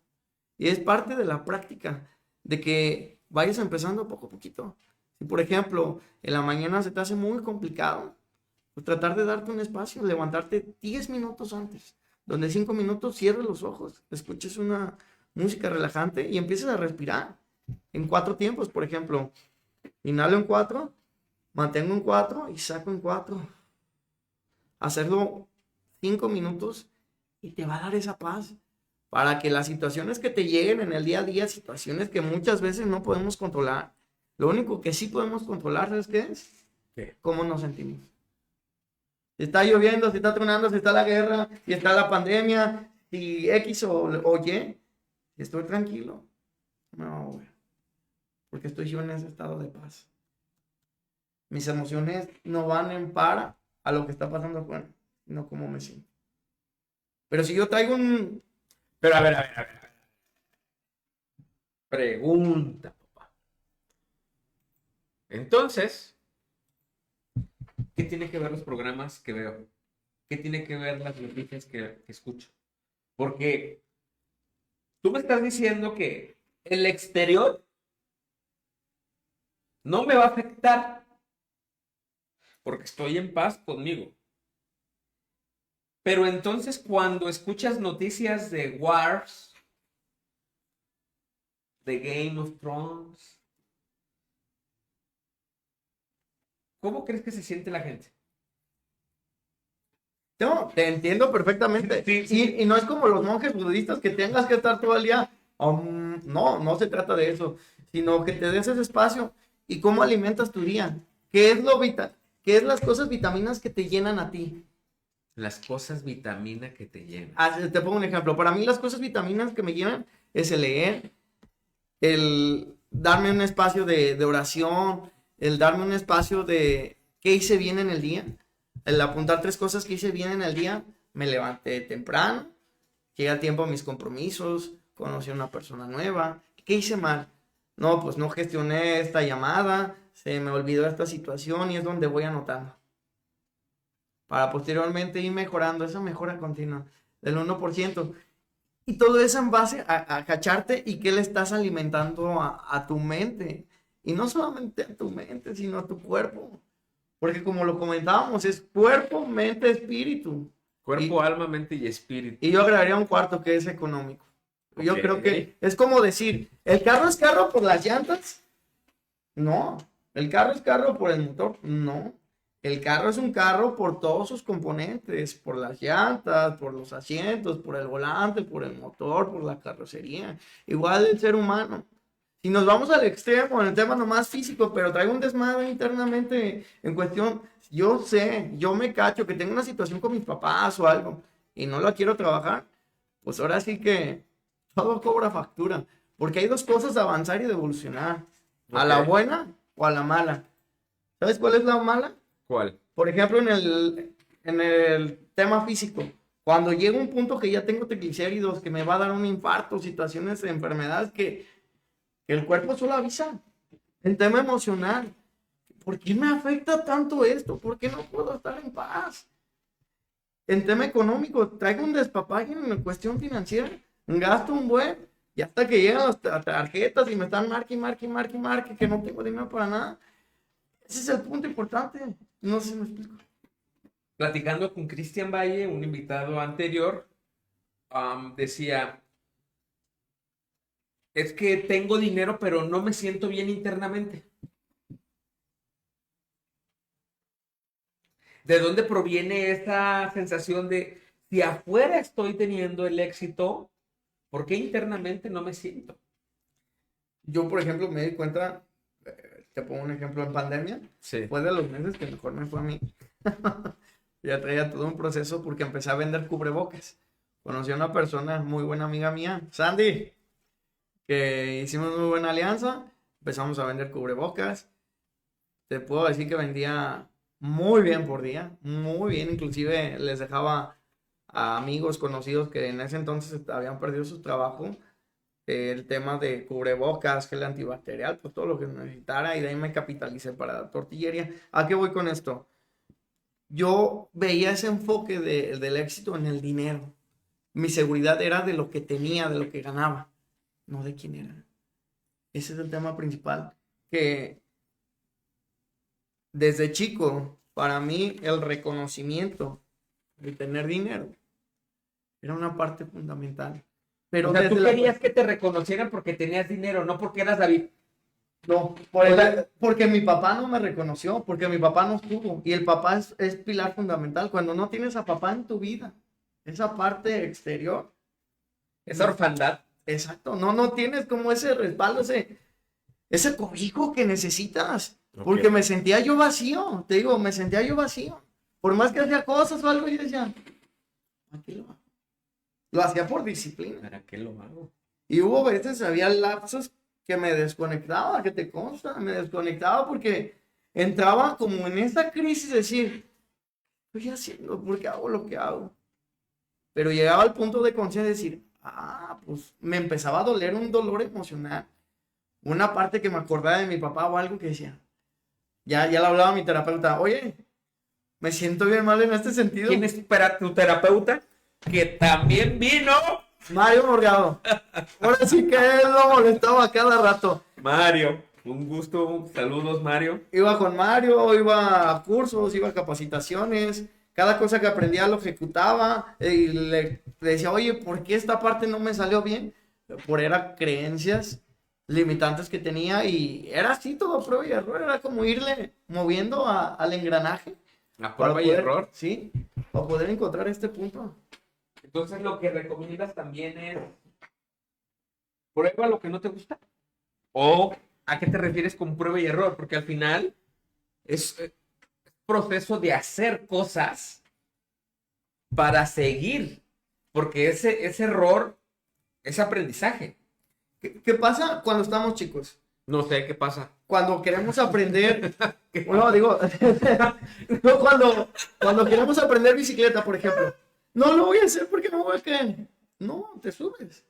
Y es parte de la práctica, de que vayas empezando poco a poquito. Si por ejemplo en la mañana se te hace muy complicado, pues tratar de darte un espacio, levantarte 10 minutos antes, donde 5 minutos cierres los ojos, escuches una música relajante y empieces a respirar en 4 tiempos, por ejemplo. Inhalo en 4, mantengo en 4 y saco en 4. Hacerlo 5 minutos y te va a dar esa paz para que las situaciones que te lleguen en el día a día, situaciones que muchas veces no podemos controlar, lo único que sí podemos controlar, ¿sabes qué es? ¿Qué? ¿Cómo nos sentimos? Si está lloviendo, si está tronando, si está la guerra, si está la pandemia, si X o Y, si estoy tranquilo, no, güey, porque estoy yo en ese estado de paz. Mis emociones no van en para a lo que está pasando afuera, sino cómo me siento. Pero si yo traigo un... Pero a ver. Pregunta, papá. Entonces, ¿qué tiene que ver los programas que veo? ¿Qué tiene que ver las noticias que escucho? Porque tú me estás diciendo que el exterior no me va a afectar porque estoy en paz conmigo. Pero entonces cuando escuchas noticias de Wars, de Game of Thrones, ¿cómo crees que se siente la gente? No, te entiendo perfectamente. Sí. Y no es como los monjes budistas que tengas que estar todo el día. No se trata de eso, sino que te des ese espacio y cómo alimentas tu día. ¿Qué es las cosas vitaminas que te llenan a ti? Las cosas vitamina que te llenan. Te pongo un ejemplo. Para mí las cosas vitaminas que me llenan es el leer, el darme un espacio de oración, el darme un espacio de qué hice bien en el día, el apuntar 3 cosas que hice bien en el día. Me levanté temprano, llegué a tiempo a mis compromisos, conocí a una persona nueva. ¿Qué hice mal? No, pues no gestioné esta llamada, se me olvidó esta situación y es donde voy anotando. Para posteriormente ir mejorando esa mejora continua del 1%. Y todo eso en base a cacharte y que le estás alimentando a tu mente. Y no solamente a tu mente, sino a tu cuerpo. Porque como lo comentábamos, es cuerpo, mente, espíritu. Cuerpo, alma, mente y espíritu. Y yo agregaría un cuarto que es económico. Yo Ok. creo que es como decir, ¿el carro es carro por las llantas? No. ¿El carro es carro por el motor? No. El carro es un carro por todos sus componentes, por las llantas, por los asientos, por el volante, por el motor, por la carrocería. Igual el ser humano. Si nos vamos al extremo, en el tema nomás físico, pero traigo un desmadre internamente en cuestión, yo sé, yo me cacho que tengo una situación con mis papás o algo y no la quiero trabajar, pues ahora sí que todo cobra factura. Porque hay dos cosas, avanzar y de evolucionar. A la Ok. buena o a la mala. ¿Sabes cuál es la mala? ¿Cuál? Por ejemplo, en el tema físico, cuando llega un punto que ya tengo triglicéridos, que me va a dar un infarto, situaciones de enfermedades que el cuerpo solo avisa. El tema emocional, ¿por qué me afecta tanto esto? ¿Por qué no puedo estar en paz? En tema económico, traigo un despapalle en cuestión financiera, un gasto un buen, y hasta que llegan las tarjetas y me están marque, que no tengo dinero para nada. Ese es el punto importante. No sé si me explico. Platicando con Cristian Valle, un invitado anterior, decía, es que tengo dinero, pero no me siento bien internamente. ¿De dónde proviene esa sensación de si afuera estoy teniendo el éxito, por qué internamente no me siento? Yo, por ejemplo, me di cuenta, te pongo un ejemplo en pandemia, Sí. fue de los meses que mejor me fue a mí. Ya traía todo un proceso porque empecé a vender cubrebocas. Conocí a una persona, muy buena amiga mía, Sandy, que hicimos muy buena alianza. Empezamos a vender cubrebocas. Te puedo decir que vendía muy bien por día, muy bien. Inclusive les dejaba a amigos conocidos que en ese entonces habían perdido su trabajo el tema de cubrebocas, gel antibacterial, pues todo lo que necesitara y de ahí me capitalicé para tortillería. ¿A qué voy con esto? Yo veía ese enfoque del éxito en el dinero. Mi seguridad era de lo que tenía, de lo que ganaba, no de quién era. Ese es el tema principal. Que desde chico, para mí, el reconocimiento de tener dinero era una parte fundamental. Pero O sea, desde tú la... querías que te reconocieran porque tenías dinero, no porque eras David. No, porque mi papá no me reconoció, porque mi papá no estuvo. Y el papá es pilar fundamental. Cuando no tienes a papá en tu vida, esa parte exterior, Esa orfandad. exacto, no tienes como ese respaldo, ese cobijo que necesitas. Porque Ok. me sentía yo vacío, te digo, me sentía yo vacío. Por más que hacía cosas o algo, yo decía, ¿para qué lo hago? Lo hacía por disciplina. ¿Para qué lo hago? Y hubo veces, había lapsos que me desconectaba, que te consta, me desconectaba porque entraba como en esa crisis de decir, ¿qué estoy haciendo? ¿Por qué hago lo que hago? Pero llegaba al punto de conciencia de decir, pues me empezaba a doler un dolor emocional. Una parte que me acordaba de mi papá o algo que decía, ya le hablaba a mi terapeuta, oye, me siento bien mal en este sentido. ¿Quién es tu terapeuta? Que también vino. Mario Morgado. Ahora sí que él lo molestaba cada rato. Mario, un gusto. Saludos, Mario. Iba con Mario, iba a cursos, iba a capacitaciones. Cada cosa que aprendía lo ejecutaba y le decía, oye, ¿por qué esta parte no me salió bien? Por eran creencias limitantes que tenía y era así todo prueba y error. Era como irle moviendo al engranaje A para prueba y poder, error. sí, para poder encontrar este punto. Entonces, lo que recomiendas también es prueba lo que no te gusta. ¿O a qué te refieres con prueba y error? Porque al final es proceso de hacer cosas para seguir. Porque ese error es aprendizaje. ¿Qué pasa cuando estamos chicos? No sé qué pasa. Cuando queremos aprender, bueno, digo, no, cuando queremos aprender bicicleta, por ejemplo, no lo voy a hacer porque no me voy a caer. No, te subes.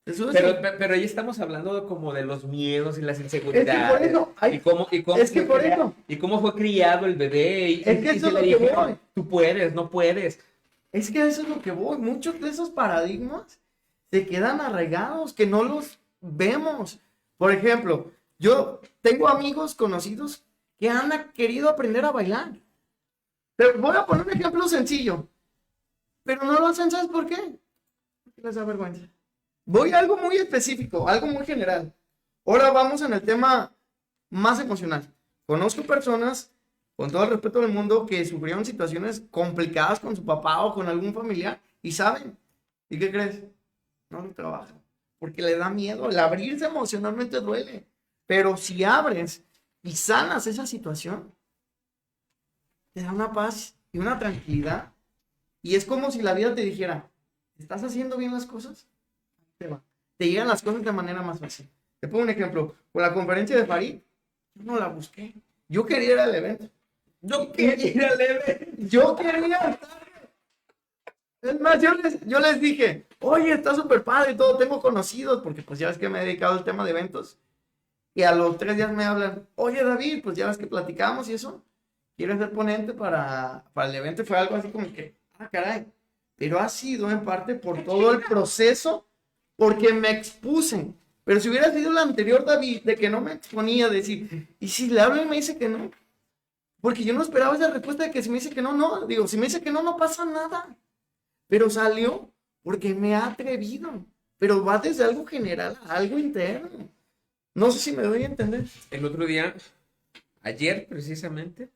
Te subes. Pero ahí estamos hablando como de los miedos y las Es inseguridades. que por eso, es que por eso. Y cómo fue criado el bebé. Es que eso se es le lo que dijeron, voy. tú puedes, no puedes. Es que eso es lo que voy. Muchos de esos paradigmas se quedan arraigados, que no los vemos. Por ejemplo, yo tengo amigos conocidos que han querido aprender a bailar. Pero voy a poner un ejemplo sencillo. Pero no lo hacen, ¿sabes por qué? Porque les da vergüenza. Voy a algo muy específico, algo muy general. Ahora vamos en el tema más emocional. Conozco personas con todo el respeto del mundo, que sufrieron situaciones complicadas con su papá o con algún familiar y saben. ¿Y qué crees? No lo trabajan. Porque le da miedo. El abrirse emocionalmente duele. Pero si abres y sanas esa situación, te da una paz y una tranquilidad. Y es como si la vida te dijera, ¿estás haciendo bien las cosas? Te va. Te llegan las cosas de manera más fácil. Te pongo un ejemplo. Con la conferencia de Farid, yo no la busqué. Yo quería ir al evento. Yo quería ir al evento. Yo quería estar. Es más, yo les dije, oye, está súper padre y todo, tengo conocidos, porque pues ya ves que me he dedicado al tema de eventos. Y a los 3 días me hablan, oye David, pues ya ves que platicamos y eso, ¿quieres ser ponente para el evento? Y fue algo así como que, ah, caray. Pero ha sido en parte por todo el proceso, porque me expuse. Pero si hubiera sido el anterior David, de que no me exponía, decir, ¿y si le hablo y me dice que no? Porque yo no esperaba esa respuesta de que si me dice que no, no. Digo, si me dice que no, no pasa nada. Pero salió porque me ha atrevido. Pero va desde algo general a algo interno. No sé si me doy a entender. El otro día, ayer precisamente,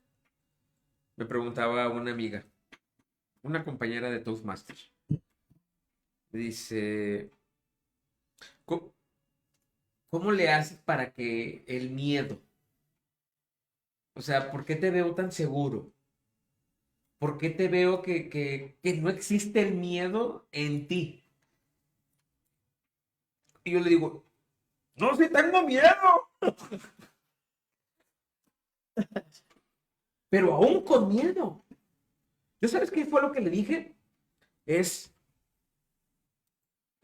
me preguntaba una amiga, una compañera de Toastmasters. Me dice, ¿cómo, cómo le haces para que el miedo, o sea, ¿por qué te veo tan seguro? ¿Por qué te veo que no existe el miedo en ti? Y yo le digo, no, sí tengo miedo. Pero aún con miedo. ¿Yo sabes qué fue lo que le dije? Es,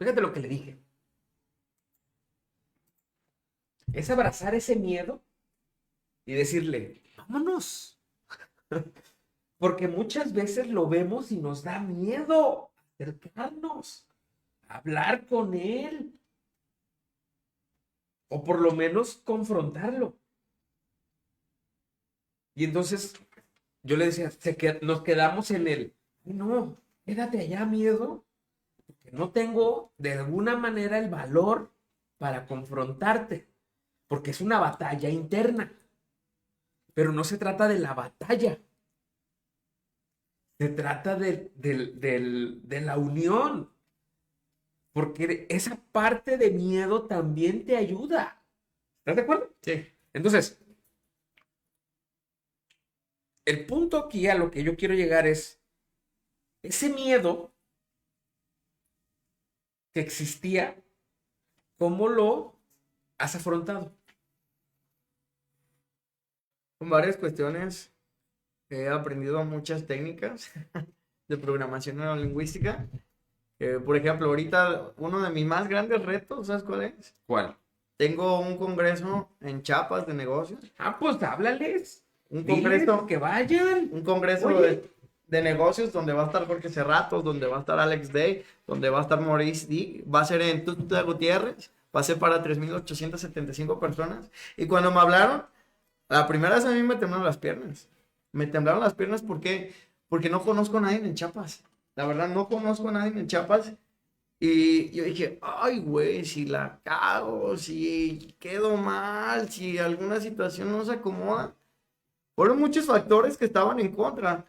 fíjate lo que le dije. Es abrazar ese miedo y decirle, vámonos. Porque muchas veces lo vemos y nos da miedo acercarnos, hablar con él, o por lo menos confrontarlo. Y entonces yo le decía, nos quedamos en el, no, quédate allá, miedo, porque no tengo de alguna manera el valor para confrontarte, porque es una batalla interna, pero no se trata de la batalla, se trata de la unión, porque esa parte de miedo también te ayuda. ¿Estás de acuerdo? Sí. Entonces, el punto aquí a lo que yo quiero llegar es ese miedo que existía, ¿cómo lo has afrontado? Con varias cuestiones he aprendido muchas técnicas de programación neurolingüística. Por ejemplo, ahorita uno de mis más grandes retos, ¿sabes cuál es? ¿Cuál? Tengo un congreso en Chiapas de negocios. Ah, pues háblales. Un Diles congreso, que vayan. un congreso Oye. de negocios donde va a estar Jorge Cerratos, donde va a estar Alex Day, donde va a estar Maurice D. Va a ser en Tuxtla Gutiérrez. Va a ser para 3,875 personas. Y cuando me hablaron, la primera vez a mí me temblaron las piernas. Me temblaron las piernas porque no conozco a nadie en Chiapas. La verdad, no conozco a nadie en Chiapas. Y yo dije, ay, güey, si la cago, si quedo mal, si alguna situación no se acomoda. Fueron muchos factores que estaban en contra,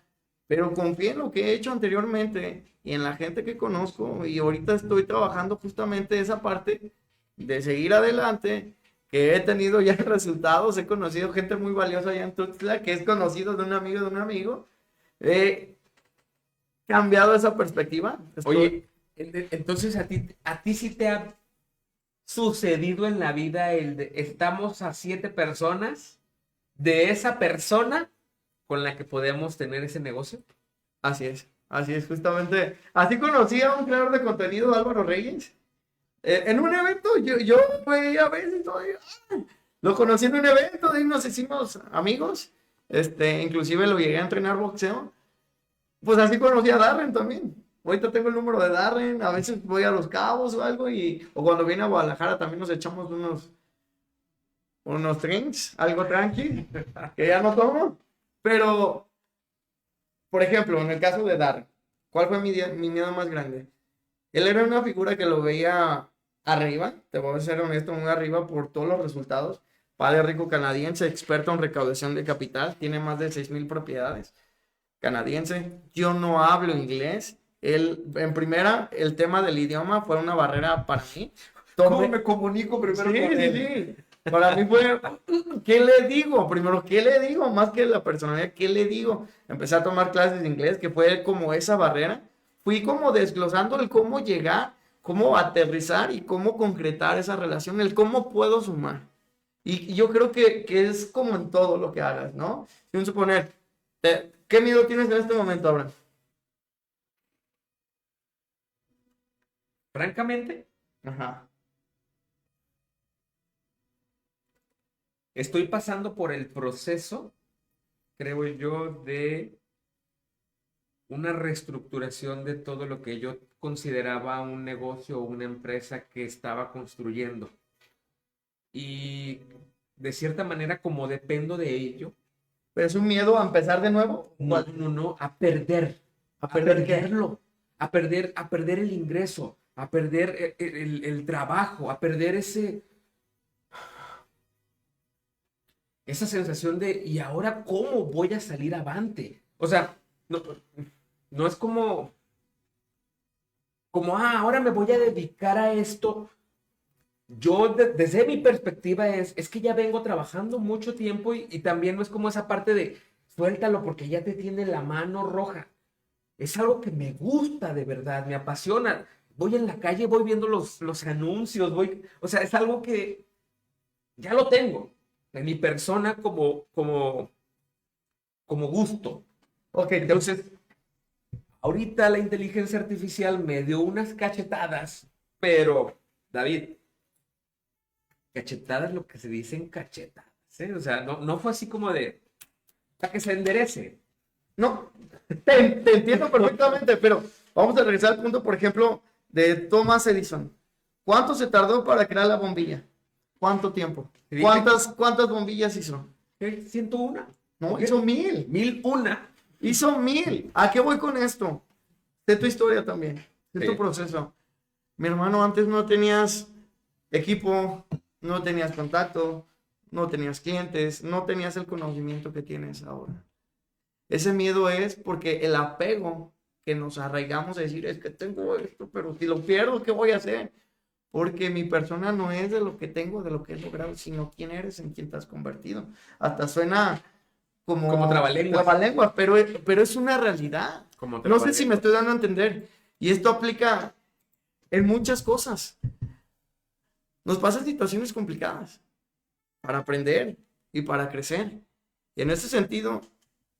pero confié en lo que he hecho anteriormente y en la gente que conozco. Y ahorita estoy trabajando justamente esa parte de seguir adelante, que he tenido ya resultados. He conocido gente muy valiosa allá en Tuxtla, que es conocido de un amigo de un amigo. He cambiado esa perspectiva. Oye, entonces a ti sí te ha sucedido en la vida el de estamos a 7 personas de esa persona con la que podemos tener ese negocio. Así es, justamente. Así conocí a un creador de contenido, Álvaro Reyes. En un evento, yo veía a veces, lo conocí en un evento, de ahí nos hicimos amigos. Inclusive lo llegué a entrenar boxeo. Pues así conocí a Darren también. Ahorita tengo el número de Darren, a veces voy a Los Cabos o algo, o cuando viene a Guadalajara también nos echamos unos drinks, algo tranqui, que ya no tomo. Pero, por ejemplo, en el caso de Darren, ¿cuál fue mi miedo más grande? Él era una figura que lo veía arriba, te voy a ser honesto, muy arriba por todos los resultados, padre rico canadiense, experto en recaudación de capital, tiene más de 6,000 propiedades, canadiense. Yo no hablo inglés. Él, en primera, el tema del idioma fue una barrera para mí. ¿Cómo me comunico primero Sí, con sí, él? sí. Para mí fue, ¿qué le digo? Primero, ¿qué le digo? Más que la personalidad, ¿qué le digo? Empecé a tomar clases de inglés, que fue como esa barrera. Fui como desglosando el cómo llegar, cómo aterrizar y cómo concretar esa relación, el cómo puedo sumar. Y yo creo que es como en todo lo que hagas, ¿no? Sin suponer, ¿qué miedo tienes en este momento, Abraham? Francamente, Ajá. estoy pasando por el proceso, creo yo, de una reestructuración de todo lo que yo consideraba un negocio o una empresa que estaba construyendo. Y de cierta manera, como dependo de ello, ¿Pero es un miedo a empezar de nuevo? no, a perder, ¿A perder qué? perderlo, a perder el ingreso, a perder el trabajo, a perder esa sensación de, ¿y ahora cómo voy a salir avante? O sea, no, no es como, ahora me voy a dedicar a esto. Yo, desde mi perspectiva, es que ya vengo trabajando mucho tiempo y también no es como esa parte de suéltalo porque ya te tiene la mano roja. Es algo que me gusta de verdad, me apasiona. Voy en la calle, voy viendo los anuncios, o sea, es algo que ya lo tengo en mi persona como gusto. Ok, Entonces, ahorita la inteligencia artificial me dio unas cachetadas, pero, David, cachetadas lo que se dicen cachetadas, ¿eh? O sea, no fue así como de, para que se enderece. no, te entiendo perfectamente, pero vamos a regresar al punto, por ejemplo, de Thomas Edison. ¿Cuánto se tardó para crear la bombilla? ¿Cuánto tiempo? Se dice ¿Cuántas bombillas hizo? que 101. No, ¿Ok? hizo 1,000. 1001. Hizo 1,000. ¿A qué voy con esto? De tu historia también, de tu Sí. proceso. Mi hermano, antes no tenías equipo, no tenías contacto, no tenías clientes, no tenías el conocimiento que tienes ahora. Ese miedo es porque el apego que nos arraigamos a decir es que tengo esto, pero si lo pierdo, ¿qué voy a hacer? Porque mi persona no es de lo que tengo, de lo que he logrado, sino quién eres, en quién te has convertido. Hasta suena Como trabalenguas. trabalenguas, pero es una realidad. Como No sé si me trabalenguas. estoy dando a entender. Y esto aplica en muchas cosas. Nos pasan situaciones complicadas para aprender y para crecer. Y en ese sentido,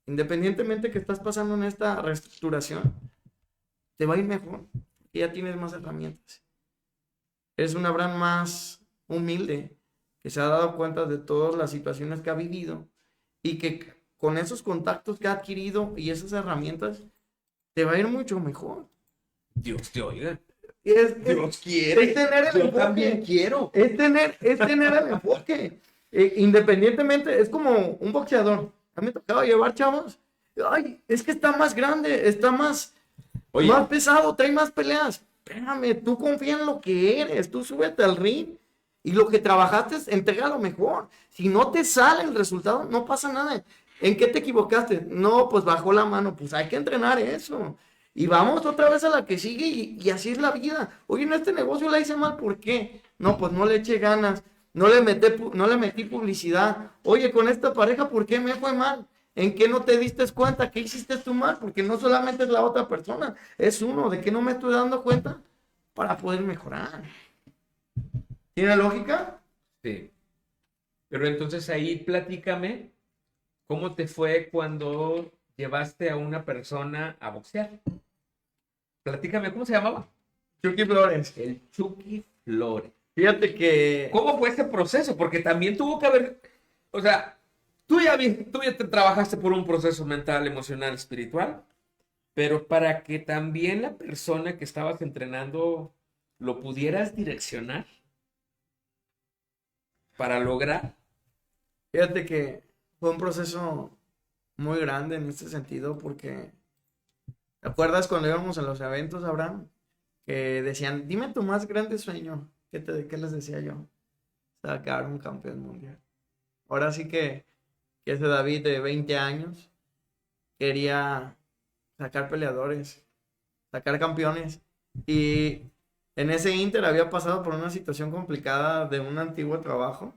independientemente que estás pasando en esta reestructuración, te va a ir mejor. Y ya tienes más herramientas. Eres un Abraham más humilde, que se ha dado cuenta de todas las situaciones que ha vivido y que con esos contactos que ha adquirido y esas herramientas, te va a ir mucho mejor. Dios te oiga. Dios quiere. Es tener el Yo enfoque. también quiero. Es tener el enfoque. Independientemente, es como un boxeador. A mí me tocaba llevar chavos. Ay, es que está más grande, está más Oye, pesado, trae más peleas. Espérame, tú confía en lo que eres, tú súbete al ring y lo que trabajaste, entrega lo mejor. Si no te sale el resultado, no pasa nada. ¿En qué te equivocaste? No, pues bajó la mano, pues hay que entrenar eso. Y vamos otra vez a la que sigue y así es la vida. Oye, en este negocio la hice mal, ¿por qué? No, pues no le eché ganas, no le metí publicidad. Oye, con esta pareja, ¿por qué me fue mal? ¿En qué no te diste cuenta? ¿Qué hiciste tú mal? Porque no solamente es la otra persona, es uno. ¿De qué no me estoy dando cuenta? Para poder mejorar. ¿Tiene lógica? sí. Pero entonces ahí platícame cómo te fue cuando llevaste a una persona a boxear. Platícame, ¿cómo se llamaba? Chucky Flores. El Chucky Flores. Fíjate que... ¿Cómo fue ese proceso? Porque también tuvo que haber, o sea, tú ya te trabajaste por un proceso mental, emocional, espiritual, pero para que también la persona que estabas entrenando lo pudieras direccionar para lograr. Fíjate que fue un proceso muy grande en este sentido porque... ¿Te acuerdas cuando íbamos a los eventos, Abraham? Que decían, dime tu más grande sueño. ¿Qué les decía yo? Sacar un campeón mundial. ahora sí que ese David de 20 años quería sacar peleadores, sacar campeones. Y en ese inter había pasado por una situación complicada de un antiguo trabajo,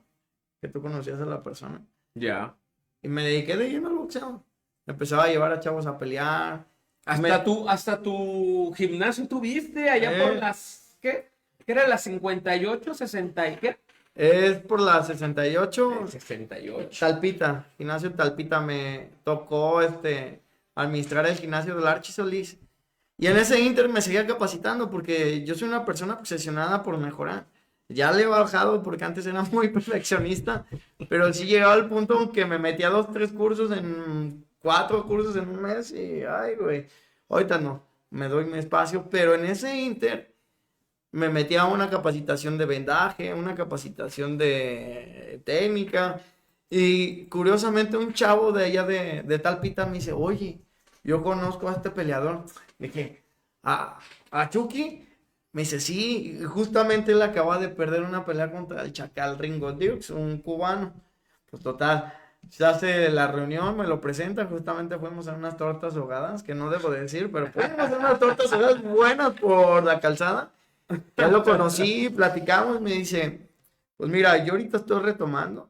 que tú conocías a la persona. Ya. Y me dediqué de lleno al boxeo. Empezaba a llevar a chavos a pelear. Hasta tu gimnasio tuviste allá por las, ¿qué? ¿Qué era las 58, 60 y qué? Es por la 68. 68. Talpita, gimnasio Talpita, me tocó administrar el gimnasio del Archie Solís. Y en ese inter me seguía capacitando porque yo soy una persona obsesionada por mejorar. Ya le he bajado porque antes era muy perfeccionista, pero sí llegaba al punto en que me metía 2, 3 cursos en 4 cursos en un mes y, ay, güey, ahorita no, me doy mi espacio, pero en ese inter me metía a una capacitación de vendaje, una capacitación de técnica. Y curiosamente un chavo de allá de Talpita me dice, oye, yo conozco a este peleador. Dije, ¿a Chucky? Me dice, sí, justamente él acaba de perder una pelea contra el Chacal Ringo Dukes, un cubano. Pues total, se hace la reunión, me lo presenta, justamente fuimos a unas tortas ahogadas, que no debo decir, pero fuimos a unas tortas ahogadas buenas por la calzada. Ya lo conocí, platicamos, me dice, pues mira, yo ahorita estoy retomando,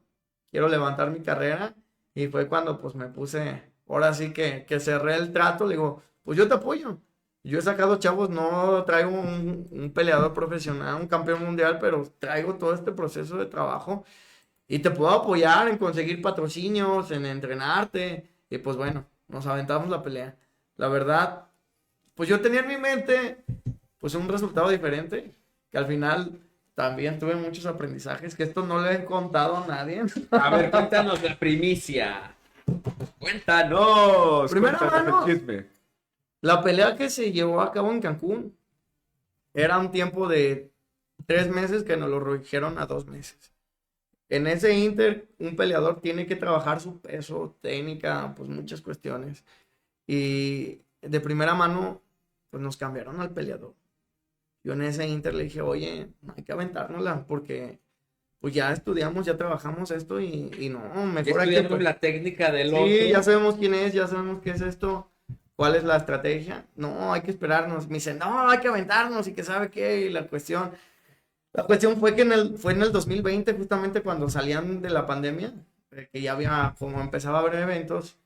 quiero levantar mi carrera, y fue cuando pues me puse, ahora sí que cerré el trato, le digo, pues yo te apoyo. Yo he sacado chavos, no traigo un peleador profesional, un campeón mundial, pero traigo todo este proceso de trabajo y te puedo apoyar en conseguir patrocinios, en entrenarte. Y pues bueno, nos aventamos la pelea. La verdad, pues yo tenía en mi mente pues un resultado diferente, que al final también tuve muchos aprendizajes, que esto no le he contado a nadie. A ver, cuéntanos la primicia. Cuéntanos. Primera Cuéntanos mano. el chisme. La pelea que se llevó a cabo en Cancún era un tiempo de 3 meses que nos lo redujeron a 2 meses. En ese inter, un peleador tiene que trabajar su peso, técnica, pues muchas cuestiones. Y de primera mano, pues nos cambiaron al peleador. Yo en ese inter le dije, oye, no hay que aventárnosla porque pues ya estudiamos, ya trabajamos esto y no, Ya mejor hay que... estudiamos la técnica del otro. Sí, ya sabemos quién es, ya sabemos qué es esto, cuál es la estrategia. No, hay que esperarnos. Me dicen, no, hay que aventarnos y que sabe qué. Y la cuestión fue que fue en el 2020, justamente cuando salían de la pandemia, que ya había, como empezaba a haber eventos.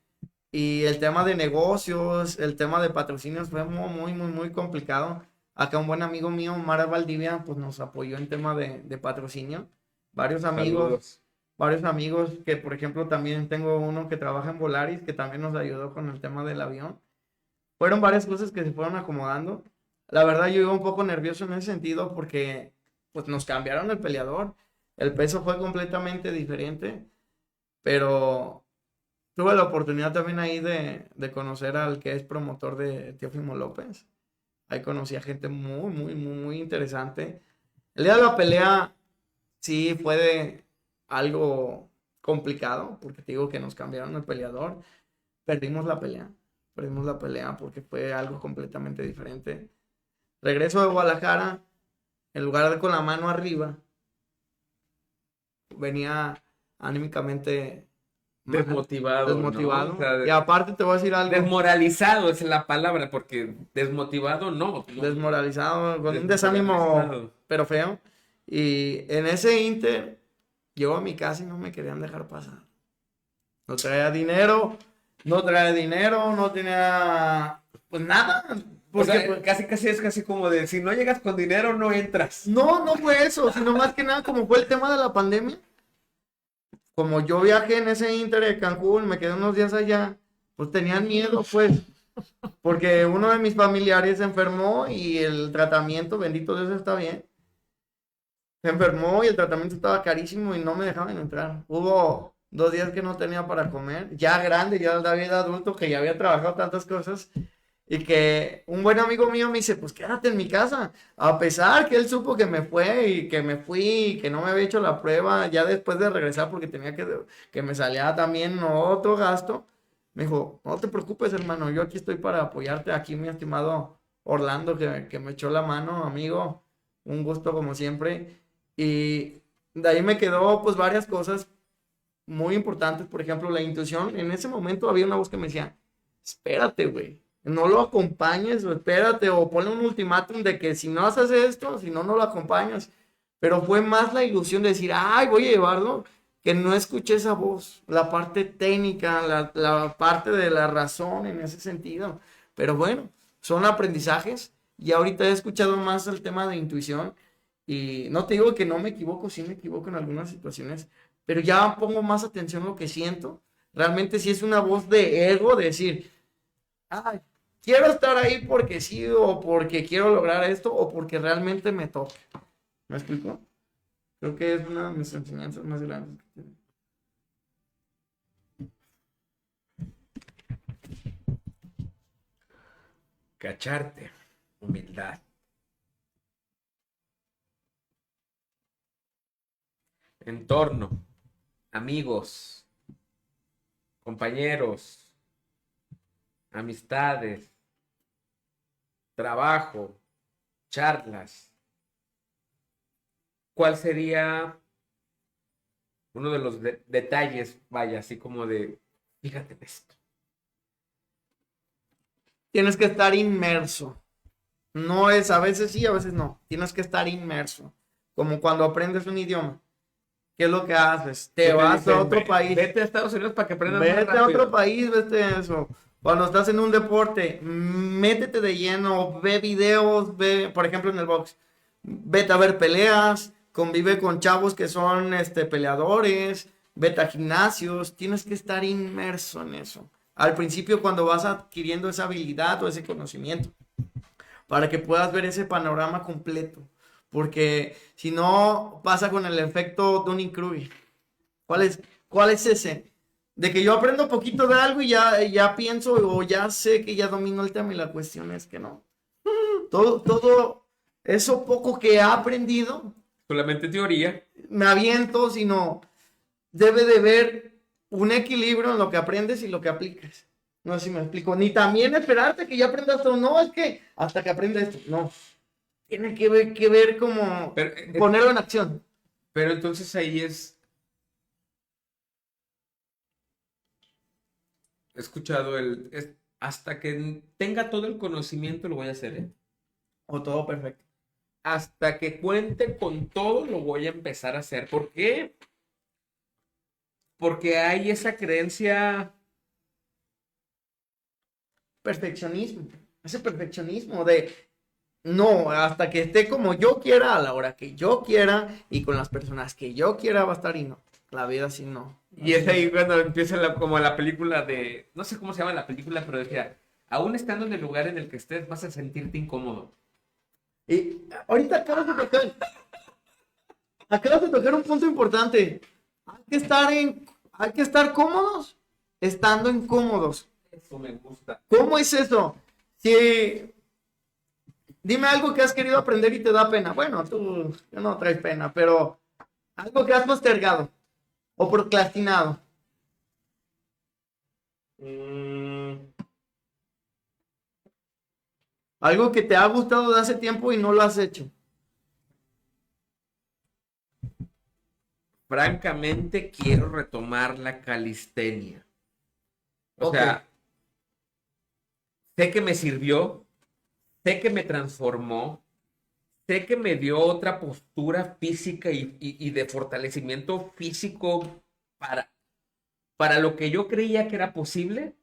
Y el tema de negocios, el tema de patrocinios fue muy, muy, muy complicado. Acá un buen amigo mío, Mara Valdivia, pues nos apoyó en tema de patrocinio. Varios amigos, Saludos. varios amigos que, por ejemplo, también tengo uno que trabaja en Volaris, que también nos ayudó con el tema del avión. Fueron varias cosas que se fueron acomodando. La verdad, yo iba un poco nervioso en ese sentido porque pues nos cambiaron el peleador. El peso fue completamente diferente, pero tuve la oportunidad también ahí de conocer al que es promotor de Teófimo López. Ahí conocí a gente muy, muy, muy, muy interesante. El día de la pelea sí fue de algo complicado, porque te digo que nos cambiaron el peleador. Perdimos la pelea. Perdimos la pelea porque fue algo completamente diferente. Regreso de Guadalajara, en lugar de con la mano arriba, venía anímicamente mal, Desmotivado. desmotivado. ¿No? O sea, Y aparte te voy a decir algo. desmoralizado es la palabra, porque desmotivado no. Desmoralizado, con un desánimo, pero feo. Y en ese inter, llego a mi casa y no me querían dejar pasar. No traía dinero, no tenía, pues nada. O Porque, sea, pues, casi es casi como de si no llegas con dinero, no entras. no fue eso, sino más que nada como fue el tema de la pandemia. Como yo viajé en ese inter de Cancún, me quedé unos días allá, pues tenían miedo, pues. Porque uno de mis familiares se enfermó y el tratamiento, bendito Dios, está bien. Se enfermó y el tratamiento estaba carísimo y no me dejaban entrar. Hubo 2 días que no tenía para comer, ya grande, ya de vida adulto, que ya había trabajado tantas cosas. Y que un buen amigo mío me dice, pues quédate en mi casa. A pesar que él supo que me fue y que me fui y que no me había hecho la prueba ya después de regresar porque tenía que me salía también otro gasto. Me dijo, no te preocupes, hermano, yo aquí estoy para apoyarte. Aquí mi estimado Orlando, que me echó la mano, amigo. Un gusto como siempre. Y de ahí me quedó pues varias cosas. muy importantes, por ejemplo, la intuición. En ese momento había una voz que me decía, espérate, güey, no lo acompañes, o espérate, o ponle un ultimátum de que si no haces esto, si no, no lo acompañas. Pero fue más la ilusión de decir, ay, voy a llevarlo, que no escuché esa voz, la parte técnica, la parte de la razón en ese sentido. Pero bueno, son aprendizajes y ahorita he escuchado más el tema de intuición y no te digo que no me equivoco, sí me equivoco en algunas situaciones, pero ya pongo más atención a lo que siento. Realmente si es una voz de ego, de decir, ay, quiero estar ahí porque sí, o porque quiero lograr esto, o porque realmente me toca. ¿Me explico? Creo que es una de mis enseñanzas más grandes. Cacharte, humildad. Entorno, amigos, compañeros, amistades, trabajo, charlas. ¿Cuál sería uno de los detalles, vaya, así como de, fíjate en esto? Tienes que estar inmerso. No es, a veces sí, a veces no. Tienes que estar inmerso. Como cuando aprendes un idioma. ¿Qué es lo que haces? Te ¿Qué te vas a dicen? otro país. Vete a Estados Unidos para que aprendas más Vete a otro rápido. país, vete eso. Cuando estás en un deporte, métete de lleno, ve videos, ve, por ejemplo, en el box, vete a ver peleas, convive con chavos que son peleadores, vete a gimnasios, tienes que estar inmerso en eso. Al principio, cuando vas adquiriendo esa habilidad o ese conocimiento, para que puedas ver ese panorama completo. Porque si no, pasa con el efecto Dunning-Kruger. ¿Cuál es, ¿Cuál es ese? De que yo aprendo poquito de algo y ya pienso o ya sé que ya domino el tema y la cuestión es que no. Todo eso poco que he aprendido, Solamente teoría. me aviento, sino debe de haber un equilibrio en lo que aprendes y lo que aplicas. No sé si me explico. Ni también esperarte que ya aprendas todo. No, es que hasta que aprenda esto. No. Tiene que ver como Pero, ponerlo en acción. pero entonces ahí es, he escuchado hasta que tenga todo el conocimiento lo voy a hacer, ¿eh? O todo perfecto. Hasta que cuente con todo lo voy a empezar a hacer. ¿Por qué? Porque hay esa creencia. Perfeccionismo. Ese perfeccionismo de no, hasta que esté como yo quiera, a la hora que yo quiera y con las personas que yo quiera va a estar y no. La vida así no. Y es ahí cuando empieza como la película de, no sé cómo se llama la película, pero decía, aún estando en el lugar en el que estés, vas a sentirte incómodo. Y ahorita acabas de tocar un punto importante. Hay que estar cómodos estando incómodos. Eso me gusta. ¿Cómo es eso? Si dime algo que has querido aprender y te da pena. Bueno, tú ya no traes pena, pero algo que has postergado o procrastinado. Mm, Algo que te ha gustado de hace tiempo y no lo has hecho. francamente, quiero retomar la calistenia. O Ok. sea, sé que me sirvió, sé que me transformó, sé que me dio otra postura física y de fortalecimiento físico para, para lo que yo creía que era posible,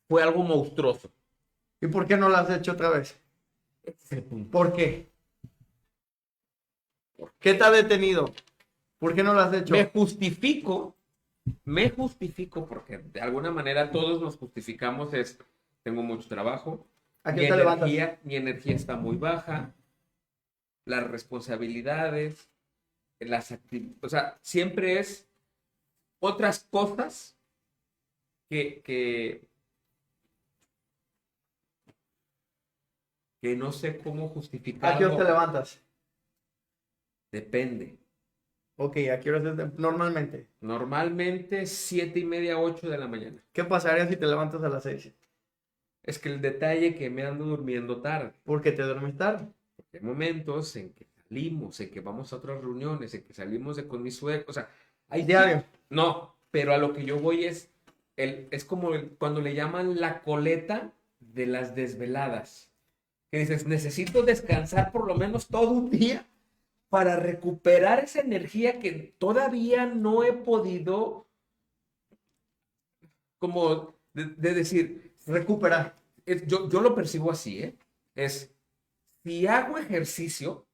fue algo monstruoso. ¿Y por qué no lo has hecho otra vez? Ese es el punto. ¿Por qué? ¿Qué te ha detenido? ¿Por qué no lo has hecho? Me justifico porque de alguna manera todos nos justificamos es, tengo mucho trabajo, ¿A qué te levantas? mi energía está muy baja, las responsabilidades, o sea, siempre es otras cosas que, que, que no sé cómo ¿A qué hora justificarlo. te levantas? Depende. Ok, ¿a qué hora normalmente? Normalmente 7:30, 8 de la mañana. ¿Qué pasaría si te levantas a las 6? Es que el detalle que me ando durmiendo tarde. Porque te duermes tarde. Hay momentos en que salimos, en que vamos a otras reuniones, en que salimos con mi suegro. O sea, Hay Diario. No, pero a lo que yo voy es como cuando le llaman la coleta de las desveladas. Que dices, necesito descansar por lo menos todo un día para recuperar esa energía que todavía no he podido, como de decir, Recuperar. yo lo percibo así, ¿eh? Es, si hago ejercicio,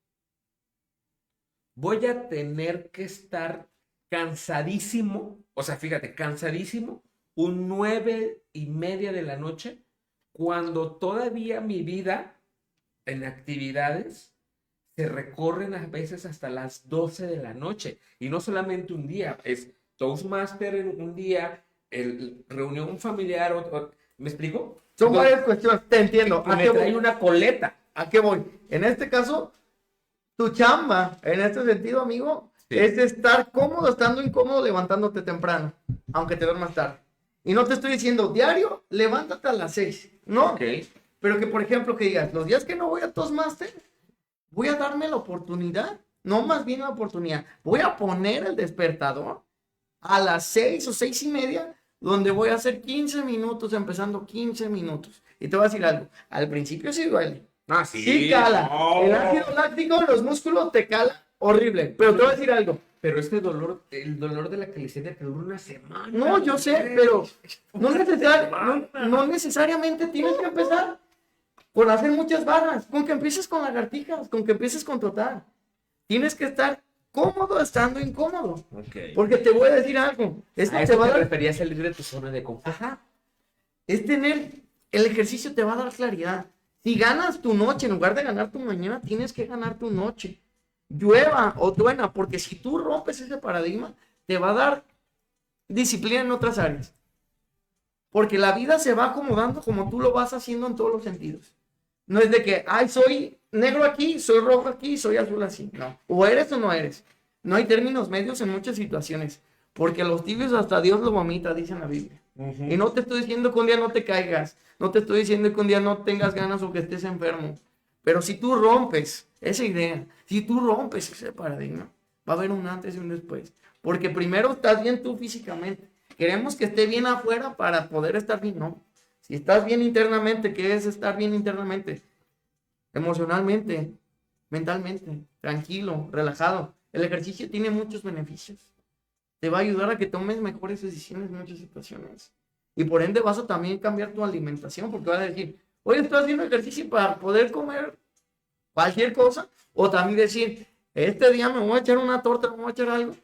voy a tener que estar cansadísimo, o sea, fíjate, cansadísimo, un 9:30 de la noche, cuando todavía mi vida en actividades se recorren a veces hasta las 12 de la noche. Y no solamente un día, es Toastmaster en un día, reunión familiar, ¿me explico? Son Entonces, varias cuestiones, te entiendo. que ¿A me qué trae voy? una coleta. ¿A qué voy? En este caso, tu chamba, en este sentido, amigo, Sí. es estar cómodo, estando incómodo, levantándote temprano, aunque te duermas tarde. Y no te estoy diciendo, diario, levántate a las 6. No. Ok. Pero que, por ejemplo, que digas, los días que no voy a Toastmaster, voy a darme la oportunidad, no más bien la oportunidad, voy a poner el despertador a las 6 o 6:30, donde voy a hacer 15 minutos, empezando 15 minutos. Y te voy a decir algo, al principio sí duele, Ah, sí cala, no. el ácido láctico, los músculos te cala horrible, pero te voy a decir algo, Pero este dolor, el dolor de la calistenia te dura una semana. no, yo sé, pero no necesariamente tienes que empezar con hacer muchas barras, con que empieces con lagartijas, con que empieces con total. Tienes que estar cómodo estando incómodo. Ok. Porque te voy a decir algo. Esto A te eso va a te dar. refería a salir de tu zona de confort. Ajá. Es tener. El ejercicio te va a dar claridad. Si ganas tu noche, en lugar de ganar tu mañana, tienes que ganar tu noche. Llueva o truena, porque si tú rompes ese paradigma, te va a dar disciplina en otras áreas. Porque la vida se va acomodando como tú lo vas haciendo en todos los sentidos. No es de que, ay, soy negro aquí, soy rojo aquí, soy azul así. No. O eres o no eres. No hay términos medios en muchas situaciones. Porque los tibios hasta Dios lo vomita, dice en la Biblia. Y no te estoy diciendo que un día no te caigas. No te estoy diciendo que un día no tengas ganas o que estés enfermo. Pero si tú rompes esa idea, si tú rompes ese paradigma, va a haber un antes y un después. Porque primero estás bien tú físicamente. Queremos que esté bien afuera para poder estar bien. No. Si estás bien internamente, ¿qué es estar bien internamente? Emocionalmente, mentalmente, tranquilo, relajado. El ejercicio tiene muchos beneficios. Te va a ayudar a que tomes mejores decisiones en muchas situaciones. Y por ende vas a también cambiar tu alimentación, porque vas a decir, oye, estoy haciendo ejercicio para poder comer cualquier cosa. O también decir, este día me voy a echar una torta, me voy a echar algo,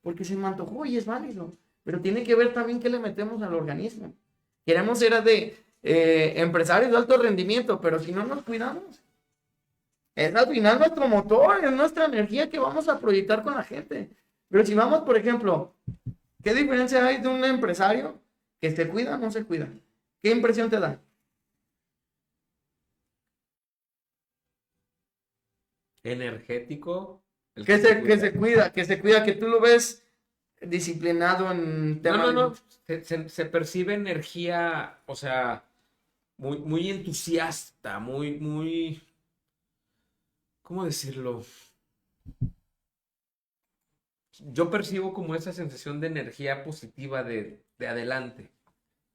porque se me antojó y es válido. Pero tiene que ver también qué le metemos al organismo. Queremos ser de empresarios de alto rendimiento, pero si no nos cuidamos, es al final nuestro motor, es nuestra energía que vamos a proyectar con la gente. Pero si vamos, por ejemplo, ¿qué diferencia hay de un empresario que se cuida o no se cuida? ¿Qué impresión te da? Energético. El Que se cuida. cuida, que tú lo ves disciplinado en No, temas. no, no. Se percibe energía, o sea, muy, muy entusiasta, muy, ¿cómo decirlo? Yo percibo como esa sensación de energía positiva de adelante.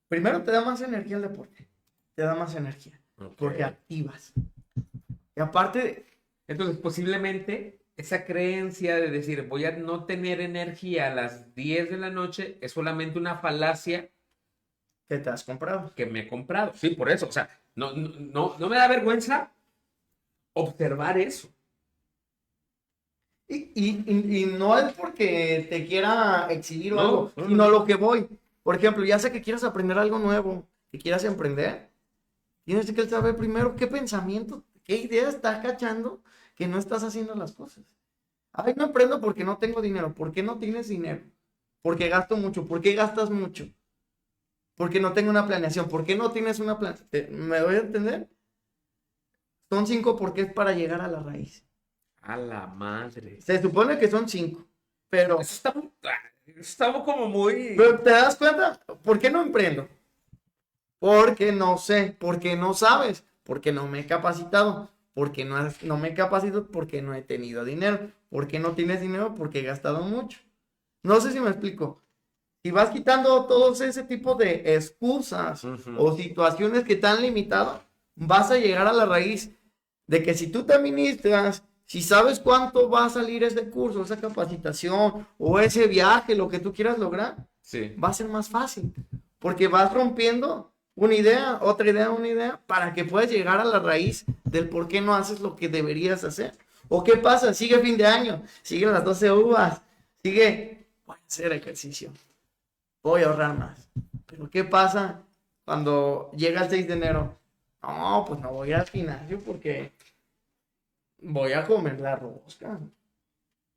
Primero te da más energía el deporte, te da más energía, Ok. porque activas. Y aparte, Entonces, posiblemente esa creencia de decir voy a no tener energía a las 10 de la noche es solamente una falacia que te has comprado. que me he comprado. Sí, por eso. O sea, no me da vergüenza observar eso. Y no es porque te quiera exhibir o No, algo, no, sino no. lo que voy. Por ejemplo, ya sé que quieras aprender algo nuevo, que quieras emprender, tienes que saber primero qué pensamiento, qué idea estás cachando que no estás haciendo las cosas. Ay, no emprendo porque no tengo dinero. ¿Por qué no tienes dinero? Porque gasto mucho. ¿Por qué gastas mucho? Porque no tengo una planeación. ¿Por qué no tienes una planeación? ¿Me doy a entender? Son 5 porque es para llegar a la raíz. A la madre. Se supone que son 5, pero Eso está como muy. Pero te das cuenta, ¿por qué no emprendo? Porque no sé, porque no sabes, porque no me he capacitado, porque no me he capacitado, porque no he tenido dinero, porque no tienes dinero, porque he gastado mucho. No sé si me explico. Si vas quitando todos ese tipo de excusas o situaciones que te han limitado, vas a llegar a la raíz de que si tú te administras, si sabes cuánto va a salir ese curso, esa capacitación o ese viaje, lo que tú quieras lograr, Sí. va a ser más fácil. Porque vas rompiendo una idea, otra idea, una idea, para que puedas llegar a la raíz del por qué no haces lo que deberías hacer. ¿O qué pasa? Sigue fin de año, siguen las 12 uvas, sigue, voy a hacer ejercicio, voy a ahorrar más. Pero ¿qué pasa cuando llega el 6 de enero? No, pues no voy al gimnasio porque voy a comer la rosca.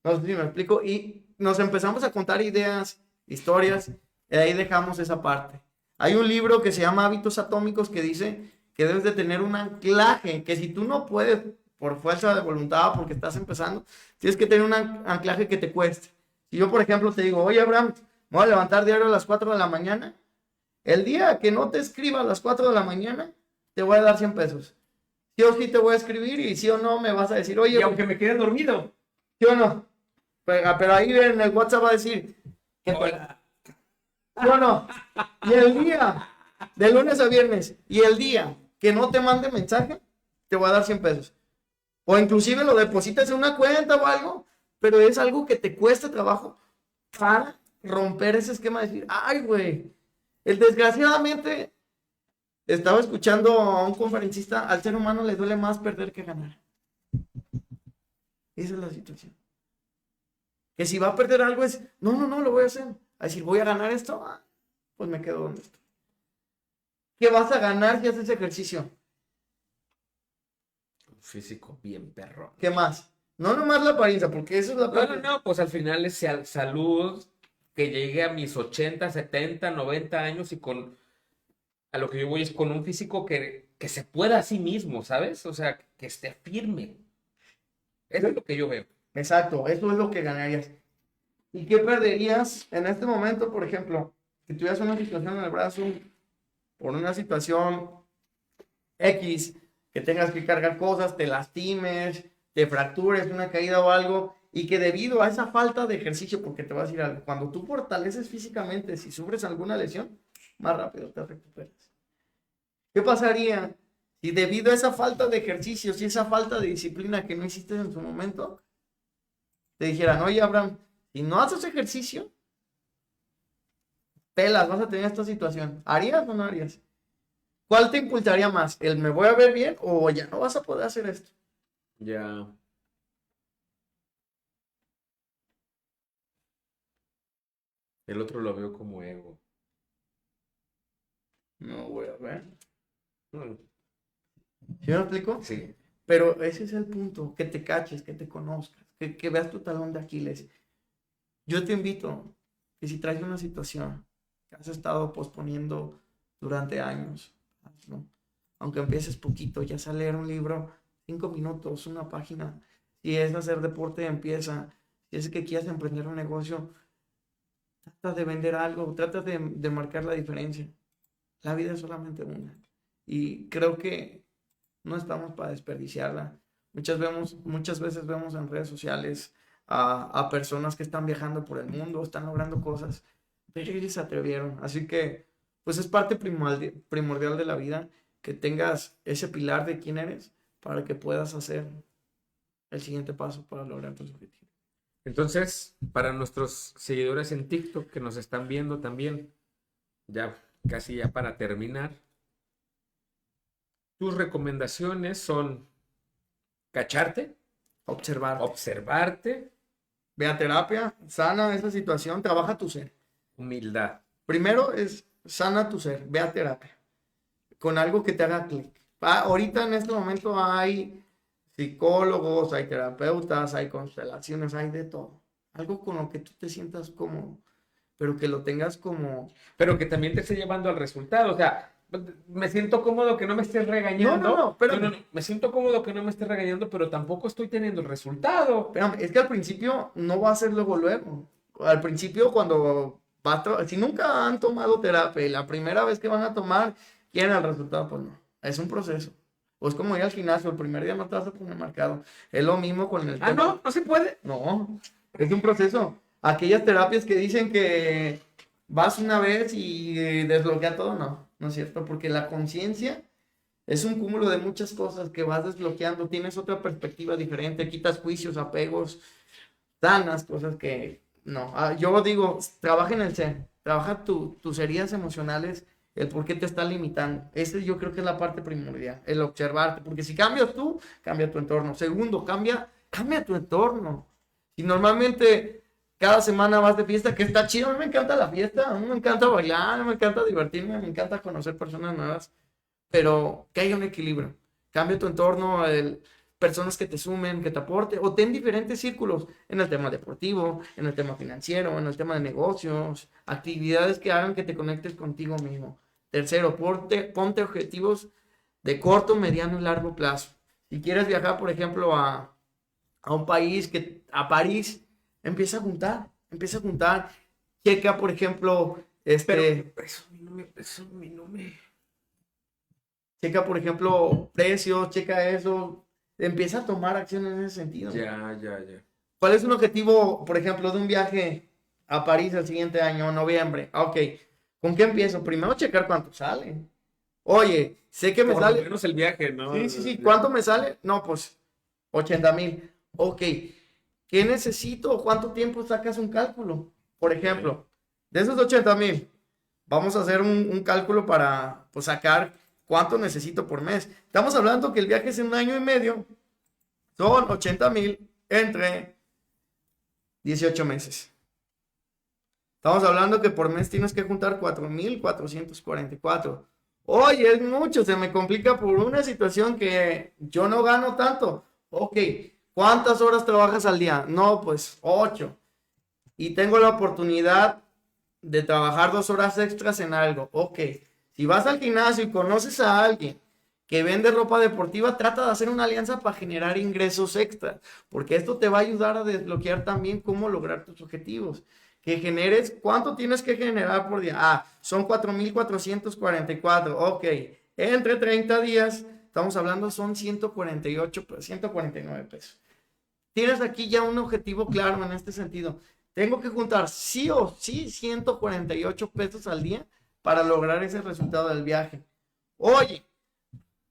No sé si me explico. Y nos empezamos a contar ideas, historias, y ahí dejamos esa parte. Hay un libro que se llama Hábitos Atómicos que dice que debes de tener un anclaje, que si tú no puedes por fuerza de voluntad, porque estás empezando, tienes que tener un anclaje que te cueste. Si yo, por ejemplo, te digo, oye, Abraham, me voy a levantar diario a las 4 de la mañana, el día que no te escriba a las 4 de la mañana, te voy a dar 100 pesos. Sí o sí te voy a escribir y sí o no me vas a decir, oye, Y aunque me quede dormido. ¿sí o no? Pero ahí en el WhatsApp va a decir, Hola. ¿sí o no? Y el día, de lunes a viernes, y el día que no te mande mensaje, te voy a dar 100 pesos. O inclusive lo depositas en una cuenta o algo, pero es algo que te cuesta trabajo para romper ese esquema de decir, ay, güey, desgraciadamente estaba escuchando a un conferencista, al ser humano le duele más perder que ganar. Esa es la situación. Que si va a perder algo es, no, lo voy a hacer. A decir, voy a ganar esto, pues me quedo donde estoy. ¿Qué vas a ganar si haces ejercicio? Un físico bien perrón. ¿Qué más? No nomás la apariencia, porque eso es la parte. No, pues al final es salud, que llegue a mis 80, 70, 90 años y a lo que yo voy es con un físico que se pueda a sí mismo, ¿sabes? O sea, que esté firme. Eso es lo que yo veo. Exacto, eso es lo que ganarías. ¿Y qué perderías en este momento, por ejemplo, si tuvieras una situación en el brazo, por una situación X, que tengas que cargar cosas, te lastimes, te fractures, una caída o algo, y que debido a esa falta de ejercicio, porque te voy a decir algo, cuando tú fortaleces físicamente, si sufres alguna lesión, más rápido te recuperas. ¿Qué pasaría si debido a esa falta de ejercicio, si esa falta de disciplina que no hiciste en su momento, te dijeran, oye, Abraham, si no haces ejercicio, pelas, vas a tener esta situación? ¿Harías o no harías? ¿Cuál te impulsaría más? ¿El me voy a ver bien o ya no vas a poder hacer esto? Ya. El otro lo veo como ego. No voy a ver. Mm, ¿Sí me explico? Sí. Pero ese es el punto, que te caches, que te conozcas, que veas tu talón de Aquiles. Yo te invito que si traes una situación que has estado posponiendo durante años, hazlo. Aunque empieces poquito, ya sea leer un libro, 5 minutos, una página. Si es hacer deporte, empieza. Si es que quieres emprender un negocio, trata de vender algo, trata de marcar la diferencia. La vida es solamente una. Y creo que no estamos para desperdiciarla. Muchas veces vemos en redes sociales a personas que están viajando por el mundo, están logrando cosas, pero ellos se atrevieron. Así que, pues es parte primordial de la vida que tengas ese pilar de quién eres para que puedas hacer el siguiente paso para lograr tus objetivos. Entonces, para nuestros seguidores en TikTok que nos están viendo también, ya casi ya para terminar, tus recomendaciones son cacharte, Observarte. observarte, Ve a terapia, sana esa situación, trabaja tu ser. humildad. Primero es sana tu ser, ve a terapia, con algo que te haga clic. Ahorita en este momento hay psicólogos, hay terapeutas, hay constelaciones, hay de todo. Algo con lo que tú te sientas cómodo, pero que lo tengas como... Pero que también te esté llevando al resultado. O sea, me siento cómodo que no me estés regañando. No, pero... No. Me siento cómodo que no me estés regañando, pero tampoco estoy teniendo el resultado. Espérame, es que al principio no va a ser luego. Al principio cuando si nunca han tomado terapia y la primera vez que van a tomar, quieren el resultado, pues no. Es un proceso. O es como ir al gimnasio, el primer día no te vas a poner marcado. Es lo mismo con el tema. No se puede. No, es un proceso. aquellas terapias que dicen que vas una vez y desbloquea todo, no, no es cierto, porque la conciencia es un cúmulo de muchas cosas que vas desbloqueando, tienes otra perspectiva diferente, quitas juicios, apegos, sanas cosas que no. Yo digo, trabaja en el ser, trabaja tus heridas emocionales, el por qué te está limitando. Ese yo creo que es la parte primordial, el observarte, porque si cambias tú, cambia tu entorno. Segundo, cambia tu entorno. Y normalmente cada semana vas de fiesta, que está chido, a mí me encanta la fiesta, a mí me encanta bailar, a mí me encanta divertirme, me encanta conocer personas nuevas, pero que haya un equilibrio. Cambia tu entorno, personas que te sumen, que te aporten, o ten diferentes círculos en el tema deportivo, en el tema financiero, en el tema de negocios, actividades que hagan que te conectes contigo mismo. Tercero, ponte objetivos de corto, mediano y largo plazo. Si quieres viajar, por ejemplo, a un país, a París, empieza a juntar, checa, por ejemplo, Pero eso a mí no me... checa, por ejemplo, precios, checa eso, empieza a tomar acción en ese sentido. Ya. ¿Cuál es un objetivo, por ejemplo, de un viaje a París el siguiente año, noviembre? Ok, ¿con qué empiezo? Primero checar cuánto sale. Oye, sé que me Por sale. lo menos el viaje, ¿no? Sí. ¿Cuánto me sale? No, pues 80,000. Ok, ¿qué necesito? ¿Cuánto tiempo sacas un cálculo? Por ejemplo, de esos 80,000, vamos a hacer un cálculo para pues, sacar cuánto necesito por mes. Estamos hablando que el viaje es en 1 año y medio, son 80,000 entre 18 meses. Estamos hablando que por mes tienes que juntar 4,444. Oye, es mucho, se me complica por una situación que yo no gano tanto. Ok, ¿cuántas horas trabajas al día? No, pues 8. Y tengo la oportunidad de trabajar 2 horas extras en algo. Ok, si vas al gimnasio y conoces a alguien que vende ropa deportiva, trata de hacer una alianza para generar ingresos extras, porque esto te va a ayudar a desbloquear también cómo lograr tus objetivos. Que generes, ¿cuánto tienes que generar por día? Son 4,444. Ok, entre 30 días, estamos hablando, son 148, 149 pesos. Tienes aquí ya un objetivo claro en este sentido. Tengo que juntar sí o sí 148 pesos al día para lograr ese resultado del viaje. Oye,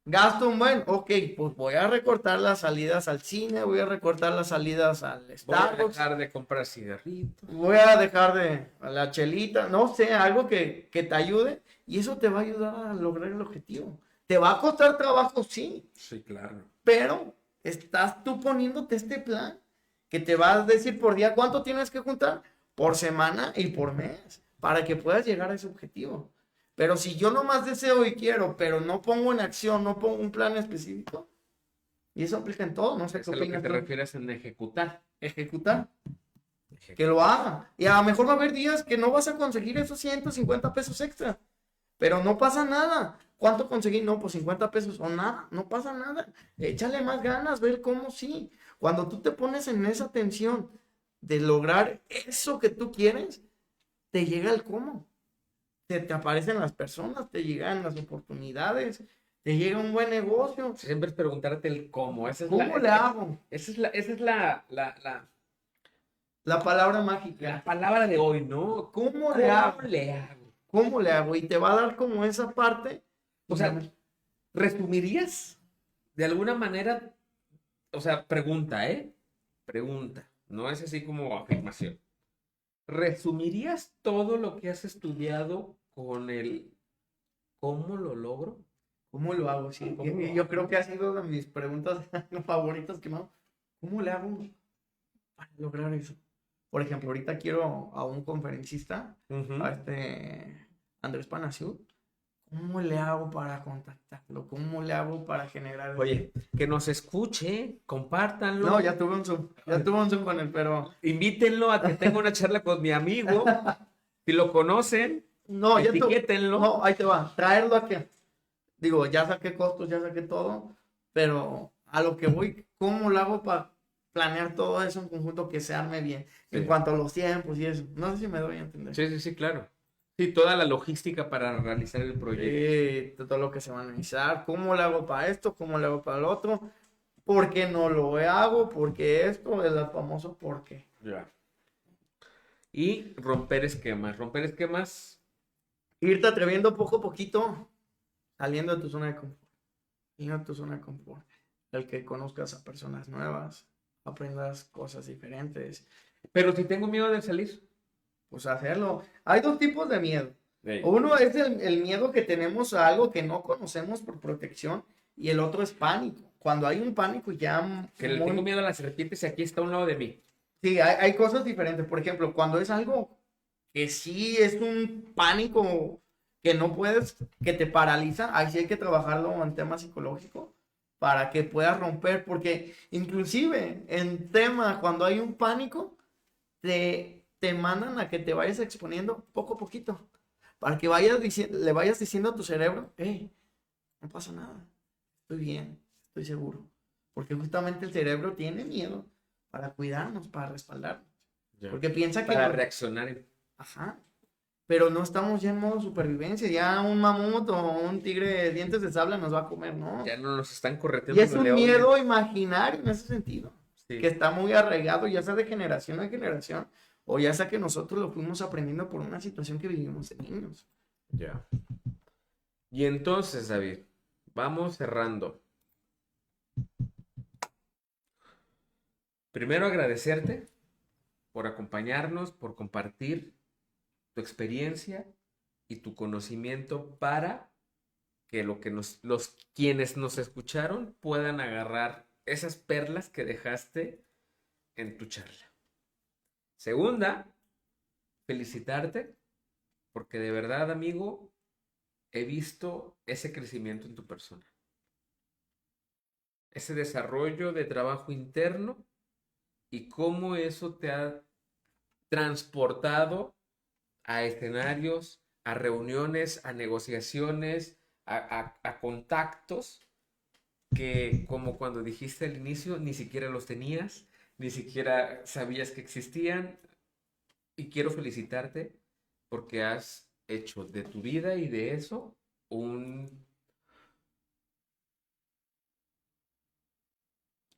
gasto un buen, ok, pues voy a recortar las salidas al cine, voy a recortar las salidas al Voy a Starbucks, dejar de comprar cigarritos. voy a dejar de la chelita, no sé, algo que te ayude y eso te va a ayudar a lograr el objetivo. ¿Te va a costar trabajo? Sí, Sí, claro. pero estás tú poniéndote este plan que te va a decir por día cuánto tienes que juntar, por semana y por mes, para que puedas llegar a ese objetivo. Pero si yo nomás deseo y quiero, pero no pongo en acción, no pongo un plan específico, y eso aplica en todo, no sé qué A lo que opinas te tú. refieres en ejecutar. Ejecutar, que lo haga. Y a lo mejor va a haber días que no vas a conseguir esos 150 pesos extra, pero no pasa nada. ¿Cuánto conseguí? No, pues 50 pesos o nada, no pasa nada. Échale más ganas, ver cómo sí. Cuando tú te pones en esa tensión de lograr eso que tú quieres, te llega el cómo. Te aparecen las personas, te llegan las oportunidades, te llega un buen negocio. Siempre es preguntarte el cómo. ¿Cómo le hago? Esa es la La palabra mágica. la palabra de hoy, ¿no? ¿Cómo le hago? le hago? ¿Cómo le hago? Y te va a dar como esa parte. O sea, ¿resumirías de alguna manera? O sea, pregunta, ¿eh? Pregunta. No es así como afirmación. ¿Resumirías todo lo que has estudiado con el cómo lo logro? ¿cómo lo hago? Sí, yo creo que ha sido de mis preguntas favoritas que me hago. ¿Cómo le hago para lograr eso? Por ejemplo, ahorita quiero a un conferencista, Ujú. a Andrés Panaciú. ¿Cómo le hago para contactarlo? ¿Cómo le hago para generar? Oye, que nos escuche, compártanlo. No, ya tuve un Zoom con él, pero Invítenlo a que tenga una charla con mi amigo. Si lo conocen, no, etiquétenlo. no, ahí te va, traerlo aquí. Digo, ya saqué costos, ya saqué todo, pero a lo que voy, ¿cómo lo hago para planear todo eso en conjunto que se arme bien? Sí. En cuanto a los tiempos y eso. No sé si me doy a entender. Sí, claro. Sí, toda la logística para realizar el proyecto. Todo lo que se va a analizar, ¿cómo lo hago para esto? ¿Cómo lo hago para el otro? ¿Por qué no lo hago? ¿Por qué esto? Es el famoso por qué. Ya. Y romper esquemas. Romper esquemas. Irte atreviendo poco a poquito, saliendo de tu zona de confort. Saliendo de tu zona de confort. El que conozcas a personas nuevas, aprendas cosas diferentes. Pero si tengo miedo de salir. Pues hacerlo. Hay dos tipos de miedo. Ey. Uno es el miedo que tenemos a algo que no conocemos por protección y el otro es pánico. Cuando hay un pánico ya Que le tengo miedo a las serpientes y aquí está a un lado de mí. Sí, hay cosas diferentes. Por ejemplo, cuando es algo que sí es un pánico que no puedes, que te paraliza, ahí sí hay que trabajarlo en tema psicológico para que puedas romper, porque inclusive en tema, cuando hay un pánico, te mandan a que te vayas exponiendo poco a poquito, para que le vayas diciendo a tu cerebro, hey, no pasa nada, estoy bien, estoy seguro, porque justamente el cerebro tiene miedo para cuidarnos, para respaldarnos, Ya. porque piensa que... Para reaccionar. Ajá. Pero no estamos ya en modo supervivencia. Ya un mamut o un tigre de dientes de sable nos va a comer, ¿no? Ya no nos están Y correteando es los un leones. miedo imaginario en ese sentido. Sí. Que está muy arraigado, ya sea de generación en generación, o ya sea que nosotros lo fuimos aprendiendo por una situación que vivimos de niños. Ya. Y entonces, David, vamos cerrando. Primero agradecerte por acompañarnos, por compartir tu experiencia y tu conocimiento para que los quienes nos escucharon puedan agarrar esas perlas que dejaste en tu charla. Segunda, felicitarte porque de verdad, amigo, he visto ese crecimiento en tu persona. Ese desarrollo de trabajo interno y cómo eso te ha transportado a escenarios, a reuniones, a negociaciones, a contactos que, como cuando dijiste al inicio, ni siquiera los tenías, ni siquiera sabías que existían. Y quiero felicitarte porque has hecho de tu vida y de eso un,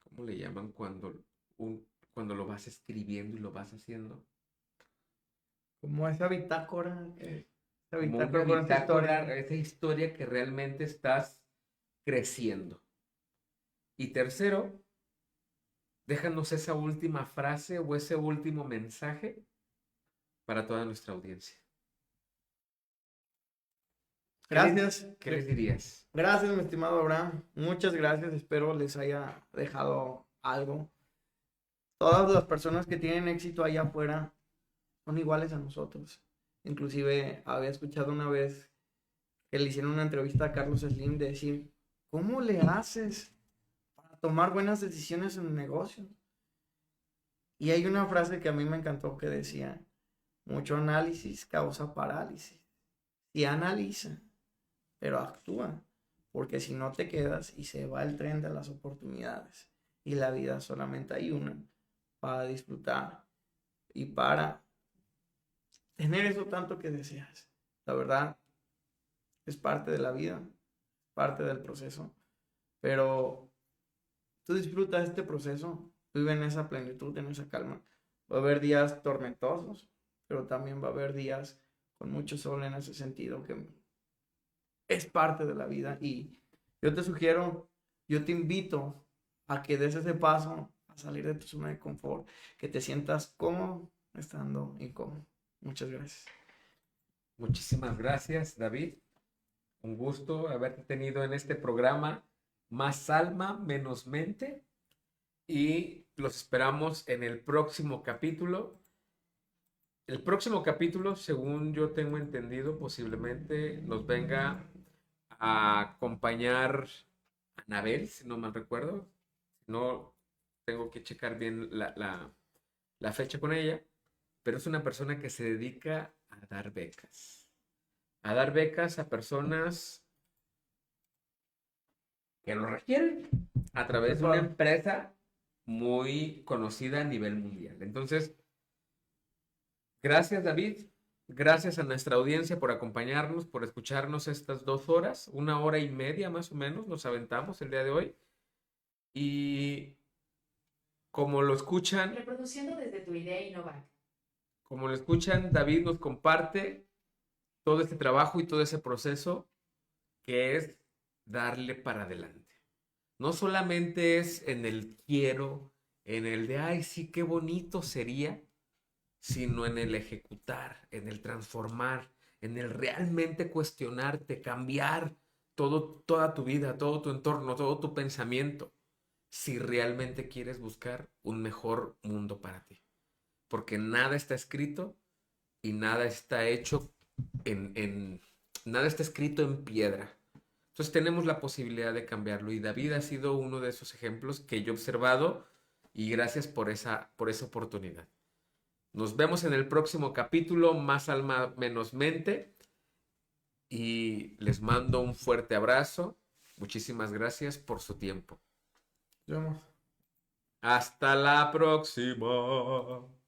¿cómo le llaman cuando lo vas escribiendo y lo vas haciendo? Como esa bitácora, esa Como una bitácora con esa bitácora, historia. esa historia que realmente estás creciendo. Y tercero, déjanos esa última frase o ese último mensaje para toda nuestra audiencia. Gracias. ¿Qué les dirías? Gracias, mi estimado Abraham. Muchas gracias. Espero les haya dejado algo. Todas las personas que tienen éxito allá afuera son iguales a nosotros. Inclusive había escuchado una vez que le hicieron una entrevista a Carlos Slim de decir, ¿cómo le haces para tomar buenas decisiones en el negocio? Y hay una frase que a mí me encantó que decía, mucho análisis causa parálisis. Y analiza, pero actúa, porque si no te quedas y se va el tren de las oportunidades. Y la vida solamente hay una para disfrutar y para tener eso tanto que deseas. La verdad, es parte de la vida, parte del proceso, pero tú disfrutas este proceso, vive en esa plenitud, en esa calma. Va a haber días tormentosos, pero también va a haber días con mucho sol en ese sentido que es parte de la vida y yo te sugiero, yo te invito a que des ese paso a salir de tu zona de confort, que te sientas cómodo estando incómodo. Muchas gracias. Muchísimas gracias, David. Un gusto haberte tenido en este programa Más alma, menos mente. Y los esperamos en el próximo capítulo. El próximo capítulo, según yo tengo entendido, posiblemente nos venga a acompañar Anabel, si no mal recuerdo. No tengo que checar bien la fecha con ella, pero es una persona que se dedica a dar becas. A dar becas a personas que lo requieren a través de una empresa muy conocida a nivel mundial. Entonces, gracias David, gracias a nuestra audiencia por acompañarnos, por escucharnos estas 2 horas, 1 hora y media más o menos, nos aventamos el día de hoy. Y como lo escuchan, Reproduciendo desde tu idea Innovac. Como lo escuchan, David nos comparte todo este trabajo y todo ese proceso que es darle para adelante. No solamente es en el quiero, en el de, ay, sí, qué bonito sería, sino en el ejecutar, en el transformar, en el realmente cuestionarte, cambiar toda tu vida, todo tu entorno, todo tu pensamiento, si realmente quieres buscar un mejor mundo para ti. Porque nada está escrito y nada está hecho nada está escrito en piedra. Entonces tenemos la posibilidad de cambiarlo y David ha sido uno de esos ejemplos que yo he observado y gracias por esa oportunidad. Nos vemos en el próximo capítulo, Más alma, menos mente, y les mando un fuerte abrazo. Muchísimas gracias por su tiempo. Nos vemos. Hasta la próxima.